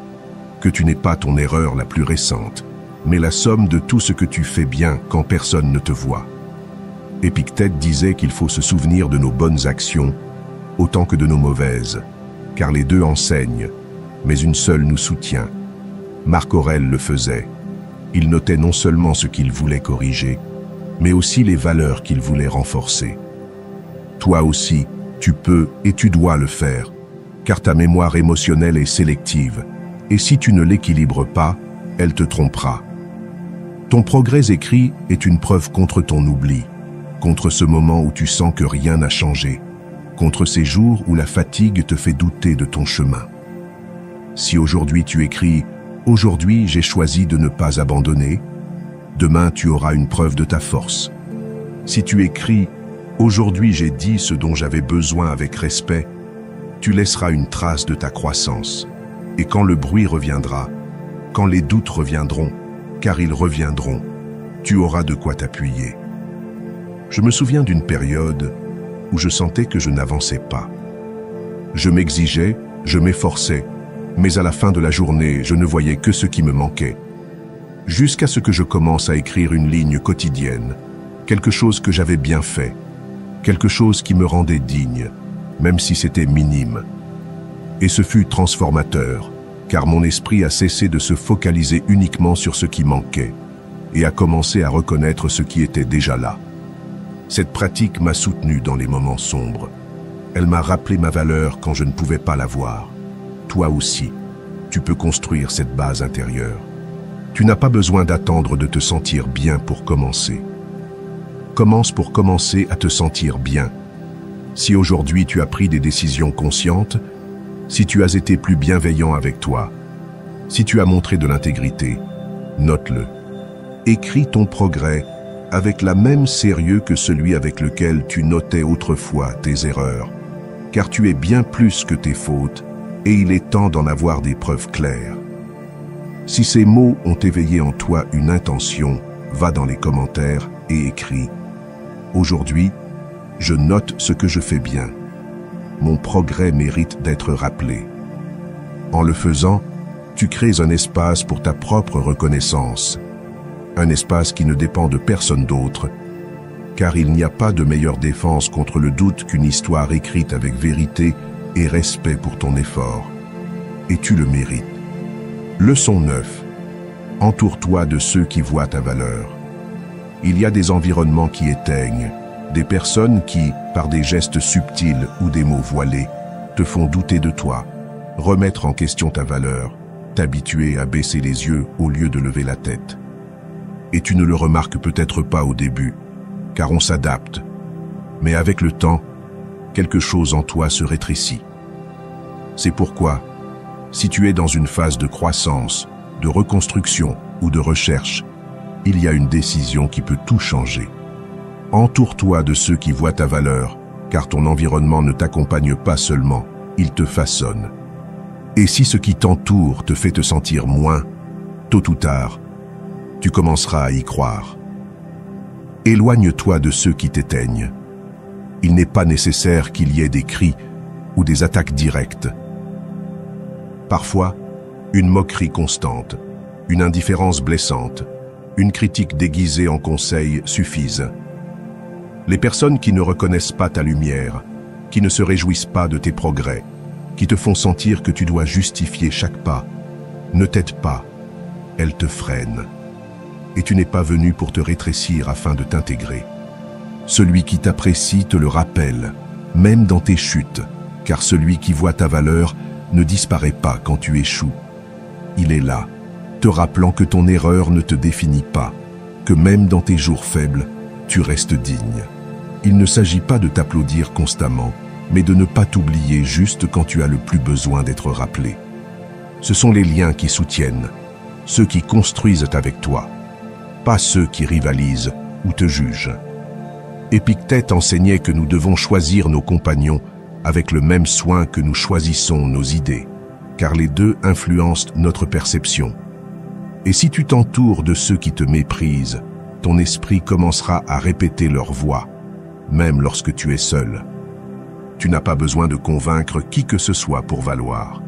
Que tu n'es pas ton erreur la plus récente, mais la somme de tout ce que tu fais bien quand personne ne te voit. Épictète disait qu'il faut se souvenir de nos bonnes actions autant que de nos mauvaises, car les deux enseignent, mais une seule nous soutient. Marc Aurèle le faisait. Il notait non seulement ce qu'il voulait corriger, mais aussi les valeurs qu'il voulait renforcer. Toi aussi, tu peux et tu dois le faire, car ta mémoire émotionnelle est sélective, et si tu ne l'équilibres pas, elle te trompera. Ton progrès écrit est une preuve contre ton oubli, contre ce moment où tu sens que rien n'a changé, contre ces jours où la fatigue te fait douter de ton chemin. Si aujourd'hui tu écris « Aujourd'hui j'ai choisi de ne pas abandonner », demain tu auras une preuve de ta force. Si tu écris « Aujourd'hui j'ai dit ce dont j'avais besoin avec respect », tu laisseras une trace de ta croissance. Et quand le bruit reviendra, quand les doutes reviendront, car ils reviendront, tu auras de quoi t'appuyer. Je me souviens d'une période où je sentais que je n'avançais pas. Je m'exigeais, je m'efforçais, mais à la fin de la journée, je ne voyais que ce qui me manquait. Jusqu'à ce que je commence à écrire une ligne quotidienne, quelque chose que j'avais bien fait, quelque chose qui me rendait digne, même si c'était minime. Et ce fut transformateur, car mon esprit a cessé de se focaliser uniquement sur ce qui manquait, et a commencé à reconnaître ce qui était déjà là. Cette pratique m'a soutenu dans les moments sombres. Elle m'a rappelé ma valeur quand je ne pouvais pas la voir. Toi aussi, tu peux construire cette base intérieure. Tu n'as pas besoin d'attendre de te sentir bien pour commencer. Commence pour commencer à te sentir bien. Si aujourd'hui tu as pris des décisions conscientes, si tu as été plus bienveillant avec toi, si tu as montré de l'intégrité, note-le. Écris ton progrès avec la même sérieux que celui avec lequel tu notais autrefois tes erreurs, car tu es bien plus que tes fautes et il est temps d'en avoir des preuves claires. Si ces mots ont éveillé en toi une intention, va dans les commentaires et écris « Aujourd'hui, je note ce que je fais bien. Mon progrès mérite d'être rappelé. » En le faisant, tu crées un espace pour ta propre reconnaissance, un espace qui ne dépend de personne d'autre, car il n'y a pas de meilleure défense contre le doute qu'une histoire écrite avec vérité et respect pour ton effort. Et tu le mérites. Leçon 9. Entoure-toi de ceux qui voient ta valeur. Il y a des environnements qui éteignent, des personnes qui, par des gestes subtils ou des mots voilés, te font douter de toi, remettre en question ta valeur, t'habituer à baisser les yeux au lieu de lever la tête. Et tu ne le remarques peut-être pas au début, car on s'adapte. Mais avec le temps, quelque chose en toi se rétrécit. C'est pourquoi, si tu es dans une phase de croissance, de reconstruction ou de recherche, il y a une décision qui peut tout changer. Entoure-toi de ceux qui voient ta valeur, car ton environnement ne t'accompagne pas seulement, il te façonne. Et si ce qui t'entoure te fait te sentir moins, tôt ou tard, tu commenceras à y croire. Éloigne-toi de ceux qui t'éteignent. Il n'est pas nécessaire qu'il y ait des cris ou des attaques directes. Parfois, une moquerie constante, une indifférence blessante, une critique déguisée en conseil suffisent. Les personnes qui ne reconnaissent pas ta lumière, qui ne se réjouissent pas de tes progrès, qui te font sentir que tu dois justifier chaque pas, ne t'aident pas, elles te freinent. Et tu n'es pas venu pour te rétrécir afin de t'intégrer. Celui qui t'apprécie te le rappelle, même dans tes chutes, car celui qui voit ta valeur ne disparaît pas quand tu échoues. Il est là, te rappelant que ton erreur ne te définit pas, que même dans tes jours faibles, tu restes digne. Il ne s'agit pas de t'applaudir constamment, mais de ne pas t'oublier juste quand tu as le plus besoin d'être rappelé. Ce sont les liens qui soutiennent, ceux qui construisent avec toi, pas ceux qui rivalisent ou te jugent. Épictète enseignait que nous devons choisir nos compagnons avec le même soin que nous choisissons nos idées, car les deux influencent notre perception. Et si tu t'entoures de ceux qui te méprisent, ton esprit commencera à répéter leur voix, même lorsque tu es seul. Tu n'as pas besoin de convaincre qui que ce soit pour valoir.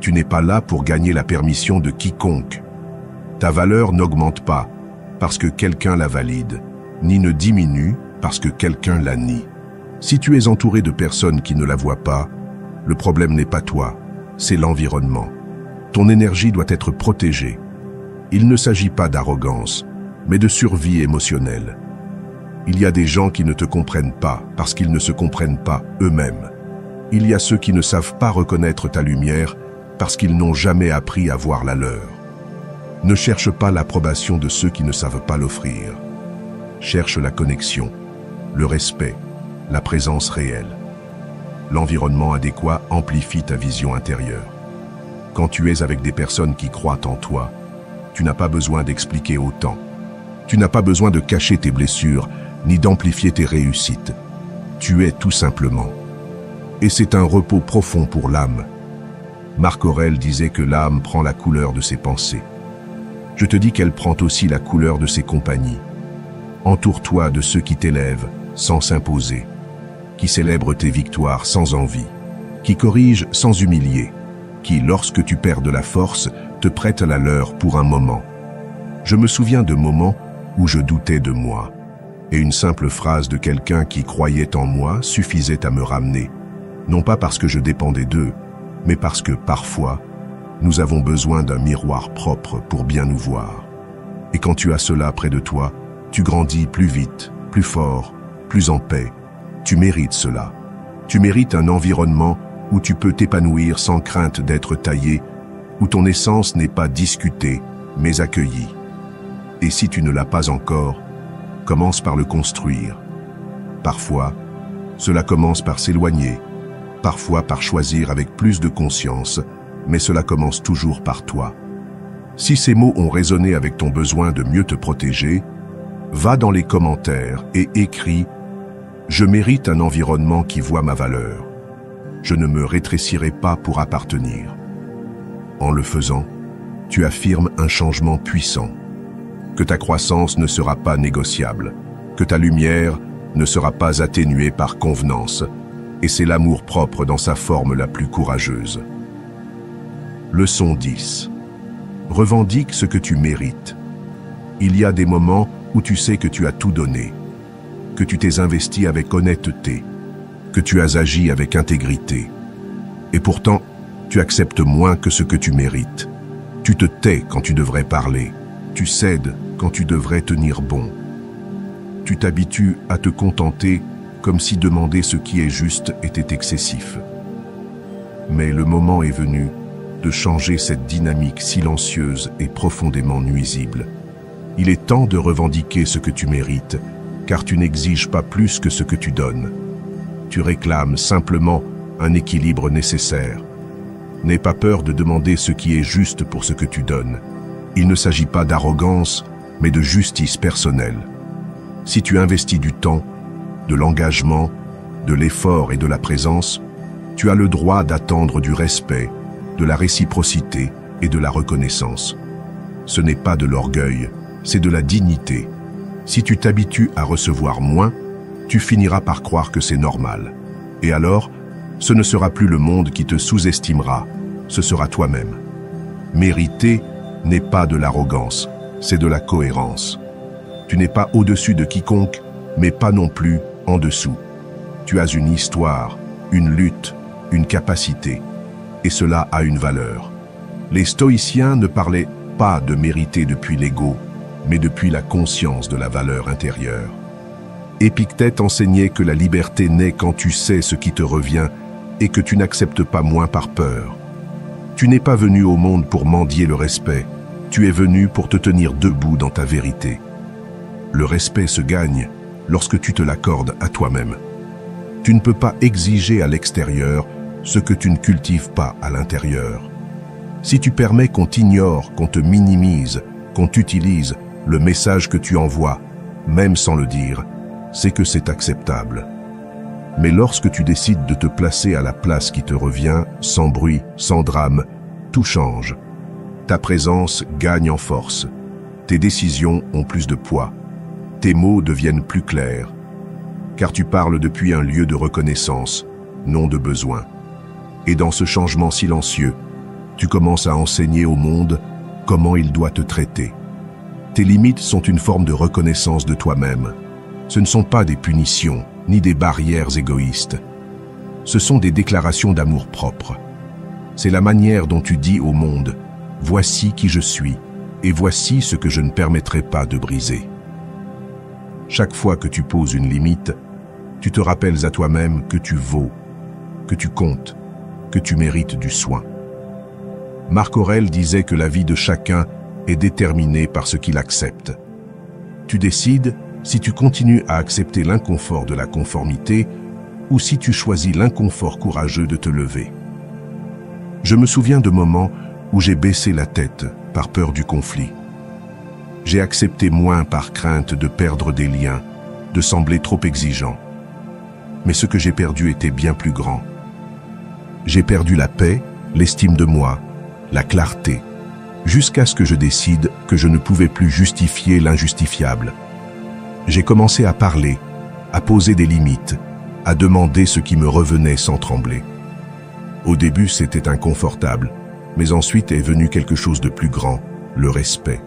Tu n'es pas là pour gagner la permission de quiconque. Ta valeur n'augmente pas parce que quelqu'un la valide, ni ne diminue parce que quelqu'un la nie. Si tu es entouré de personnes qui ne la voient pas, le problème n'est pas toi, c'est l'environnement. Ton énergie doit être protégée. Il ne s'agit pas d'arrogance, mais de survie émotionnelle. Il y a des gens qui ne te comprennent pas parce qu'ils ne se comprennent pas eux-mêmes. Il y a ceux qui ne savent pas reconnaître ta lumière parce qu'ils n'ont jamais appris à voir la leur. Ne cherche pas l'approbation de ceux qui ne savent pas l'offrir. Cherche la connexion, le respect, la présence réelle. L'environnement adéquat amplifie ta vision intérieure. Quand tu es avec des personnes qui croient en toi, tu n'as pas besoin d'expliquer autant. Tu n'as pas besoin de cacher tes blessures, ni d'amplifier tes réussites. Tu es tout simplement. Et c'est un repos profond pour l'âme. Marc Aurèle disait que l'âme prend la couleur de ses pensées. Je te dis qu'elle prend aussi la couleur de ses compagnies. Entoure-toi de ceux qui t'élèvent sans s'imposer, qui célèbrent tes victoires sans envie, qui corrigent sans humilier, qui, lorsque tu perds de la force, te prêtent la leur pour un moment. Je me souviens de moments où je doutais de moi, et une simple phrase de quelqu'un qui croyait en moi suffisait à me ramener, non pas parce que je dépendais d'eux, mais parce que, parfois, nous avons besoin d'un miroir propre pour bien nous voir. Et quand tu as cela près de toi, tu grandis plus vite, plus fort, plus en paix. Tu mérites cela. Tu mérites un environnement où tu peux t'épanouir sans crainte d'être taillé où ton essence n'est pas discutée, mais accueillie. Et si tu ne l'as pas encore, commence par le construire. Parfois, cela commence par s'éloigner, parfois par choisir avec plus de conscience, mais cela commence toujours par toi. Si ces mots ont résonné avec ton besoin de mieux te protéger, va dans les commentaires et écris « Je mérite un environnement qui voit ma valeur. Je ne me rétrécirai pas pour appartenir. » En le faisant, tu affirmes un changement puissant, que ta croissance ne sera pas négociable, que ta lumière ne sera pas atténuée par convenance, et c'est l'amour-propre dans sa forme la plus courageuse. Leçon 10. Revendique ce que tu mérites. Il y a des moments où tu sais que tu as tout donné, que tu t'es investi avec honnêteté, que tu as agi avec intégrité. Et pourtant, tu acceptes moins que ce que tu mérites. Tu te tais quand tu devrais parler. Tu cèdes quand tu devrais tenir bon. Tu t'habitues à te contenter comme si demander ce qui est juste était excessif. Mais le moment est venu de changer cette dynamique silencieuse et profondément nuisible. Il est temps de revendiquer ce que tu mérites, car tu n'exiges pas plus que ce que tu donnes. Tu réclames simplement un équilibre nécessaire. N'aie pas peur de demander ce qui est juste pour ce que tu donnes. Il ne s'agit pas d'arrogance, mais de justice personnelle. Si tu investis du temps, de l'engagement, de l'effort et de la présence, tu as le droit d'attendre du respect, de la réciprocité et de la reconnaissance. Ce n'est pas de l'orgueil, c'est de la dignité. Si tu t'habitues à recevoir moins, tu finiras par croire que c'est normal. Et alors, ce ne sera plus le monde qui te sous-estimera, ce sera toi-même. Mériter n'est pas de l'arrogance, c'est de la cohérence. Tu n'es pas au-dessus de quiconque, mais pas non plus en dessous. Tu as une histoire, une lutte, une capacité, et cela a une valeur. Les stoïciens ne parlaient pas de mériter depuis l'ego, mais depuis la conscience de la valeur intérieure. Épictète enseignait que la liberté naît quand tu sais ce qui te revient et que tu n'acceptes pas moins par peur. Tu n'es pas venu au monde pour mendier le respect, tu es venu pour te tenir debout dans ta vérité. Le respect se gagne lorsque tu te l'accordes à toi-même. Tu ne peux pas exiger à l'extérieur ce que tu ne cultives pas à l'intérieur. Si tu permets qu'on t'ignore, qu'on te minimise, qu'on t'utilise, le message que tu envoies, même sans le dire, c'est que c'est acceptable. Mais lorsque tu décides de te placer à la place qui te revient, sans bruit, sans drame, tout change. Ta présence gagne en force. Tes décisions ont plus de poids. Tes mots deviennent plus clairs. Car tu parles depuis un lieu de reconnaissance, non de besoin. Et dans ce changement silencieux, tu commences à enseigner au monde comment il doit te traiter. Tes limites sont une forme de reconnaissance de toi-même. Ce ne sont pas des punitions, ni des barrières égoïstes. Ce sont des déclarations d'amour-propre. C'est la manière dont tu dis au monde « Voici qui je suis, et voici ce que je ne permettrai pas de briser ». Chaque fois que tu poses une limite, tu te rappelles à toi-même que tu vaux, que tu comptes, que tu mérites du soin. Marc Aurèle disait que la vie de chacun est déterminée par ce qu'il accepte. Tu décides si tu continues à accepter l'inconfort de la conformité ou si tu choisis l'inconfort courageux de te lever. Je me souviens de moments où j'ai baissé la tête par peur du conflit. J'ai accepté moins par crainte de perdre des liens, de sembler trop exigeant. Mais ce que j'ai perdu était bien plus grand. J'ai perdu la paix, l'estime de moi, la clarté, jusqu'à ce que je décide que je ne pouvais plus justifier l'injustifiable. J'ai commencé à parler, à poser des limites, à demander ce qui me revenait sans trembler. Au début, c'était inconfortable, mais ensuite est venu quelque chose de plus grand, le respect.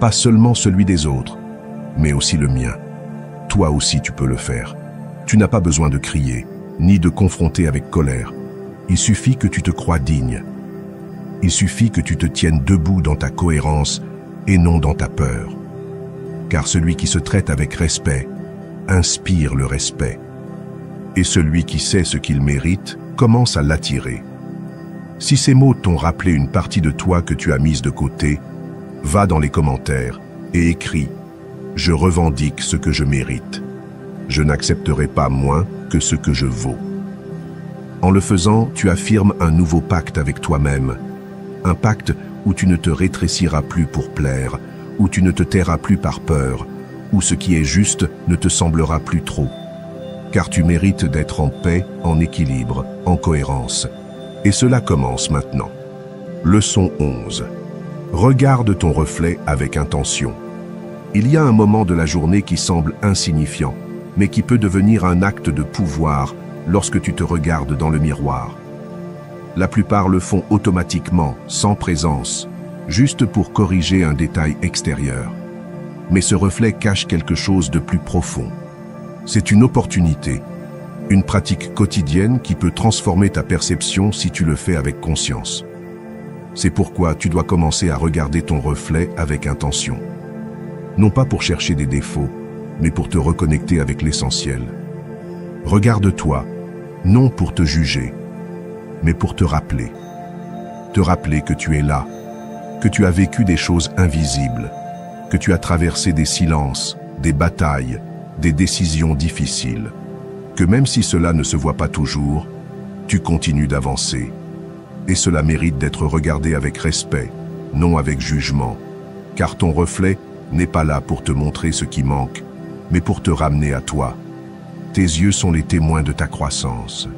Pas seulement celui des autres, mais aussi le mien. Toi aussi tu peux le faire. Tu n'as pas besoin de crier, ni de confronter avec colère. Il suffit que tu te crois digne. Il suffit que tu te tiennes debout dans ta cohérence et non dans ta peur. Car celui qui se traite avec respect inspire le respect. Et celui qui sait ce qu'il mérite commence à l'attirer. Si ces mots t'ont rappelé une partie de toi que tu as mise de côté, va dans les commentaires et écris « Je revendique ce que je mérite. Je n'accepterai pas moins que ce que je vaux. » En le faisant, tu affirmes un nouveau pacte avec toi-même. Un pacte où tu ne te rétréciras plus pour plaire, où tu ne te tairas plus par peur, où ce qui est juste ne te semblera plus trop. Car tu mérites d'être en paix, en équilibre, en cohérence. Et cela commence maintenant. Leçon 11. Regarde ton reflet avec intention. Il y a un moment de la journée qui semble insignifiant, mais qui peut devenir un acte de pouvoir lorsque tu te regardes dans le miroir. La plupart le font automatiquement, sans présence, juste pour corriger un détail extérieur. Mais ce reflet cache quelque chose de plus profond. C'est une opportunité, une pratique quotidienne qui peut transformer ta perception si tu le fais avec conscience. C'est pourquoi tu dois commencer à regarder ton reflet avec intention. Non pas pour chercher des défauts, mais pour te reconnecter avec l'essentiel. Regarde-toi, non pour te juger, mais pour te rappeler. Te rappeler que tu es là, que tu as vécu des choses invisibles, que tu as traversé des silences, des batailles, des décisions difficiles, que même si cela ne se voit pas toujours, tu continues d'avancer. Et cela mérite d'être regardé avec respect, non avec jugement, car ton reflet n'est pas là pour te montrer ce qui manque, mais pour te ramener à toi. Tes yeux sont les témoins de ta croissance.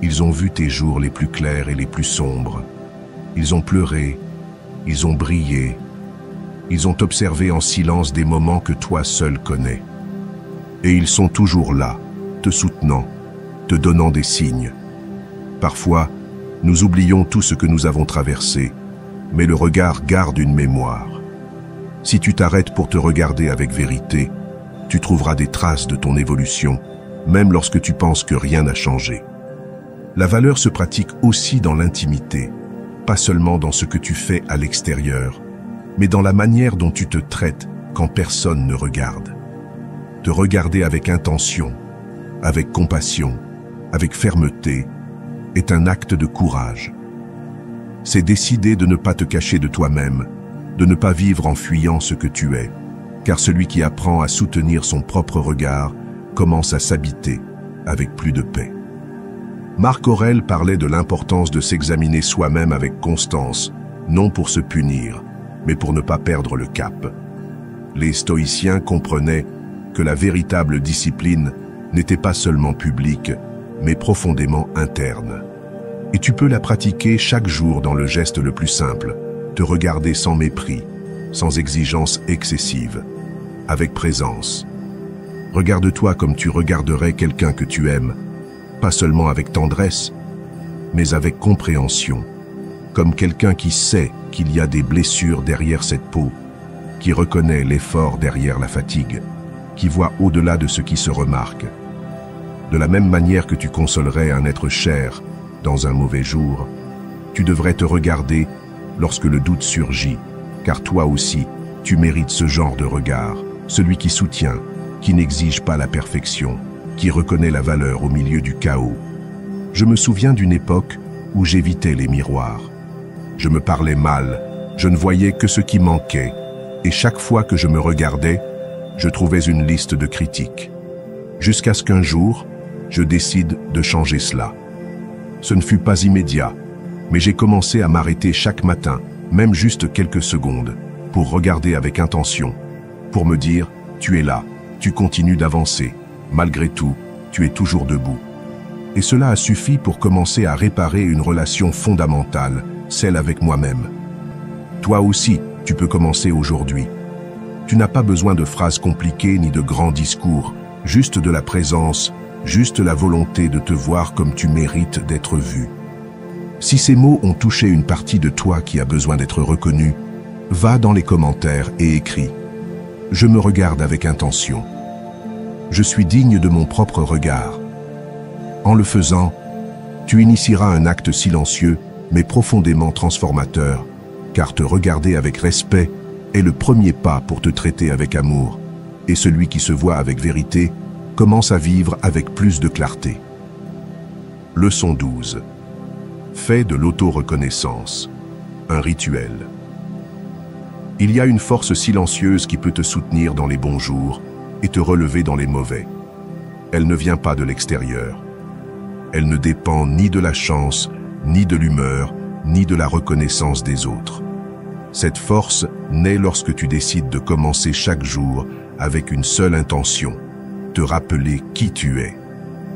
Ils ont vu tes jours les plus clairs et les plus sombres. Ils ont pleuré, ils ont brillé, ils ont observé en silence des moments que toi seul connais. Et ils sont toujours là, te soutenant, te donnant des signes. Parfois, nous oublions tout ce que nous avons traversé, mais le regard garde une mémoire. Si tu t'arrêtes pour te regarder avec vérité, tu trouveras des traces de ton évolution, même lorsque tu penses que rien n'a changé. La valeur se pratique aussi dans l'intimité, pas seulement dans ce que tu fais à l'extérieur, mais dans la manière dont tu te traites quand personne ne regarde. Te regarder avec intention, avec compassion, avec fermeté, est un acte de courage. C'est décider de ne pas te cacher de toi-même, de ne pas vivre en fuyant ce que tu es, car celui qui apprend à soutenir son propre regard commence à s'habiter avec plus de paix. Marc Aurèle parlait de l'importance de s'examiner soi-même avec constance, non pour se punir, mais pour ne pas perdre le cap. Les stoïciens comprenaient que la véritable discipline n'était pas seulement publique, mais profondément interne. Et tu peux la pratiquer chaque jour dans le geste le plus simple, te regarder sans mépris, sans exigence excessive, avec présence. Regarde-toi comme tu regarderais quelqu'un que tu aimes, pas seulement avec tendresse, mais avec compréhension, comme quelqu'un qui sait qu'il y a des blessures derrière cette peau, qui reconnaît l'effort derrière la fatigue, qui voit au-delà de ce qui se remarque. De la même manière que tu consolerais un être cher dans un mauvais jour, tu devrais te regarder lorsque le doute surgit, car toi aussi, tu mérites ce genre de regard, celui qui soutient, qui n'exige pas la perfection, qui reconnaît la valeur au milieu du chaos. Je me souviens d'une époque où j'évitais les miroirs. Je me parlais mal, je ne voyais que ce qui manquait, et chaque fois que je me regardais, je trouvais une liste de critiques. Jusqu'à ce qu'un jour, je décide de changer cela. Ce ne fut pas immédiat, mais j'ai commencé à m'arrêter chaque matin, même juste quelques secondes, pour regarder avec intention, pour me dire « tu es là, tu continues d'avancer, malgré tout, tu es toujours debout ». Et cela a suffi pour commencer à réparer une relation fondamentale, celle avec moi-même. Toi aussi, tu peux commencer aujourd'hui. Tu n'as pas besoin de phrases compliquées ni de grands discours, juste de la présence, juste la volonté de te voir comme tu mérites d'être vu. Si ces mots ont touché une partie de toi qui a besoin d'être reconnue, va dans les commentaires et écris « Je me regarde avec intention. Je suis digne de mon propre regard. » En le faisant, tu initieras un acte silencieux mais profondément transformateur, car te regarder avec respect est le premier pas pour te traiter avec amour, et celui qui se voit avec vérité commence à vivre avec plus de clarté. Leçon 12. Fais de l'auto-reconnaissance un rituel. Il y a une force silencieuse qui peut te soutenir dans les bons jours et te relever dans les mauvais. Elle ne vient pas de l'extérieur. Elle ne dépend ni de la chance, ni de l'humeur, ni de la reconnaissance des autres. Cette force naît lorsque tu décides de commencer chaque jour avec une seule intention, te rappeler qui tu es.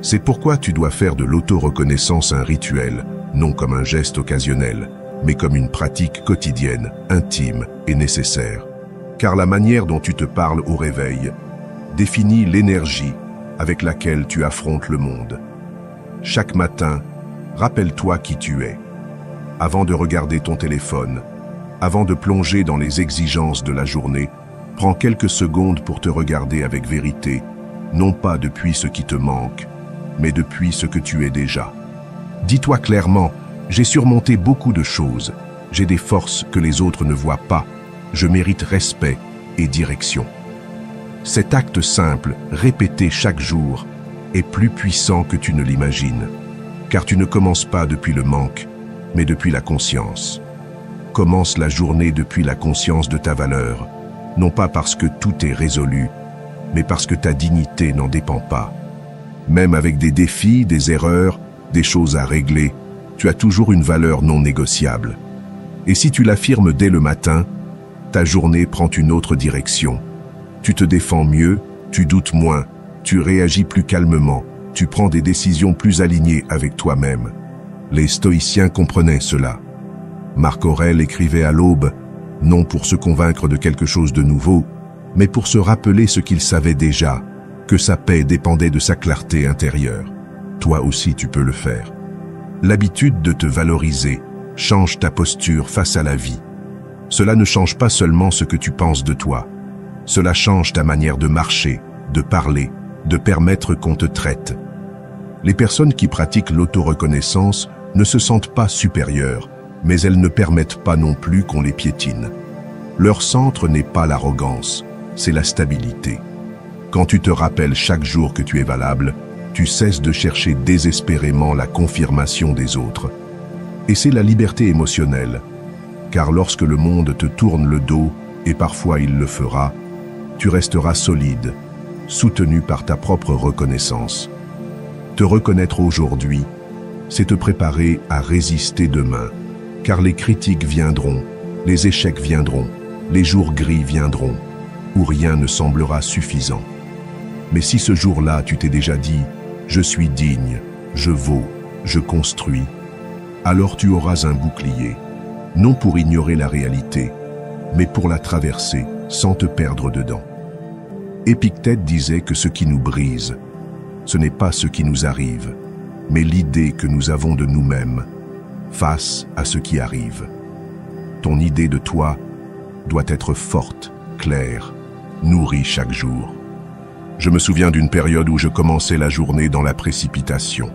C'est pourquoi tu dois faire de l'auto-reconnaissance un rituel, non comme un geste occasionnel, mais comme une pratique quotidienne, intime et nécessaire. Car la manière dont tu te parles au réveil définit l'énergie avec laquelle tu affrontes le monde. Chaque matin, rappelle-toi qui tu es. Avant de regarder ton téléphone, avant de plonger dans les exigences de la journée, prends quelques secondes pour te regarder avec vérité, non pas depuis ce qui te manque, mais depuis ce que tu es déjà. Dis-toi clairement, j'ai surmonté beaucoup de choses, j'ai des forces que les autres ne voient pas, je mérite respect et direction. Cet acte simple, répété chaque jour, est plus puissant que tu ne l'imagines, car tu ne commences pas depuis le manque, mais depuis la conscience. Commence la journée depuis la conscience de ta valeur, non pas parce que tout est résolu, mais parce que ta dignité n'en dépend pas. Même avec des défis, des erreurs, des choses à régler, tu as toujours une valeur non négociable. Et si tu l'affirmes dès le matin, ta journée prend une autre direction. Tu te défends mieux, tu doutes moins, tu réagis plus calmement, tu prends des décisions plus alignées avec toi-même. Les stoïciens comprenaient cela. Marc Aurèle écrivait à l'aube, non pour se convaincre de quelque chose de nouveau, mais pour se rappeler ce qu'il savait déjà, que sa paix dépendait de sa clarté intérieure. Toi aussi tu peux le faire. L'habitude de te valoriser change ta posture face à la vie. Cela ne change pas seulement ce que tu penses de toi. Cela change ta manière de marcher, de parler, de permettre qu'on te traite. Les personnes qui pratiquent l'auto-reconnaissance ne se sentent pas supérieures, mais elles ne permettent pas non plus qu'on les piétine. Leur centre n'est pas l'arrogance, c'est la stabilité. Quand tu te rappelles chaque jour que tu es valable, tu cesses de chercher désespérément la confirmation des autres. Et c'est la liberté émotionnelle, car lorsque le monde te tourne le dos, et parfois il le fera, tu resteras solide, soutenu par ta propre reconnaissance. Te reconnaître aujourd'hui, c'est te préparer à résister demain, car les critiques viendront, les échecs viendront, les jours gris viendront, où rien ne semblera suffisant. Mais si ce jour-là tu t'es déjà dit « je suis digne, je vaux, je construis », alors tu auras un bouclier, non pour ignorer la réalité, mais pour la traverser sans te perdre dedans. Épictète disait que ce qui nous brise, ce n'est pas ce qui nous arrive, mais l'idée que nous avons de nous-mêmes face à ce qui arrive. Ton idée de toi doit être forte, claire, nourrie chaque jour. Je me souviens d'une période où je commençais la journée dans la précipitation.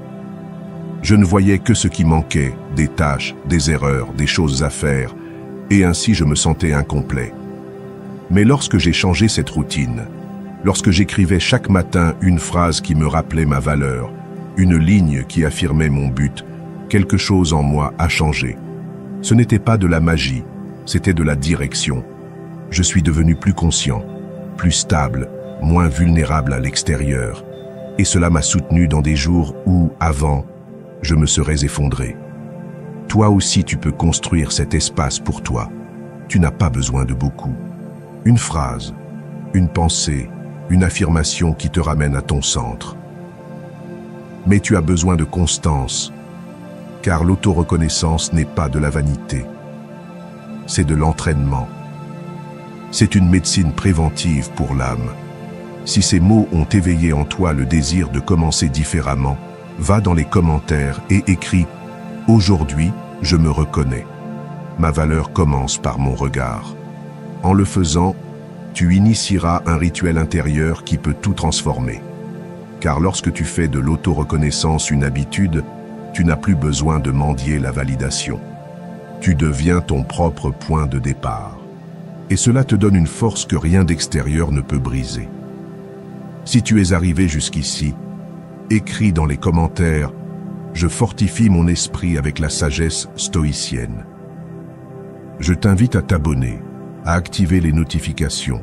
Je ne voyais que ce qui manquait, des tâches, des erreurs, des choses à faire, et ainsi je me sentais incomplet. Mais lorsque j'ai changé cette routine, lorsque j'écrivais chaque matin une phrase qui me rappelait ma valeur, une ligne qui affirmait mon but, quelque chose en moi a changé. Ce n'était pas de la magie, c'était de la direction. Je suis devenu plus conscient, plus stable, moins vulnérable à l'extérieur. Et cela m'a soutenu dans des jours où, avant, je me serais effondré. Toi aussi tu peux construire cet espace pour toi. Tu n'as pas besoin de beaucoup. Une phrase, une pensée, une affirmation qui te ramène à ton centre. Mais tu as besoin de constance, car l'auto-reconnaissance n'est pas de la vanité. C'est de l'entraînement. C'est une médecine préventive pour l'âme. Si ces mots ont éveillé en toi le désir de commencer différemment, va dans les commentaires et écris « Aujourd'hui, je me reconnais. Ma valeur commence par mon regard. » En le faisant, tu initieras un rituel intérieur qui peut tout transformer. Car lorsque tu fais de l'auto-reconnaissance une habitude, tu n'as plus besoin de mendier la validation. Tu deviens ton propre point de départ. Et cela te donne une force que rien d'extérieur ne peut briser. Si tu es arrivé jusqu'ici, écris dans les commentaires « je fortifie mon esprit avec la sagesse stoïcienne. Je t'invite à t'abonner, à activer les notifications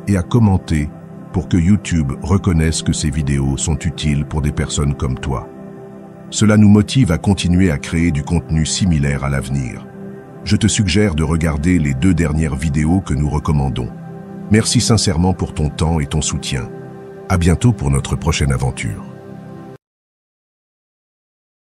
et à commenter pour que YouTube reconnaisse que ces vidéos sont utiles pour des personnes comme toi. Cela nous motive à continuer à créer du contenu similaire à l'avenir. Je te suggère de regarder les 2 dernières vidéos que nous recommandons. Merci sincèrement pour ton temps et ton soutien. À bientôt pour notre prochaine aventure.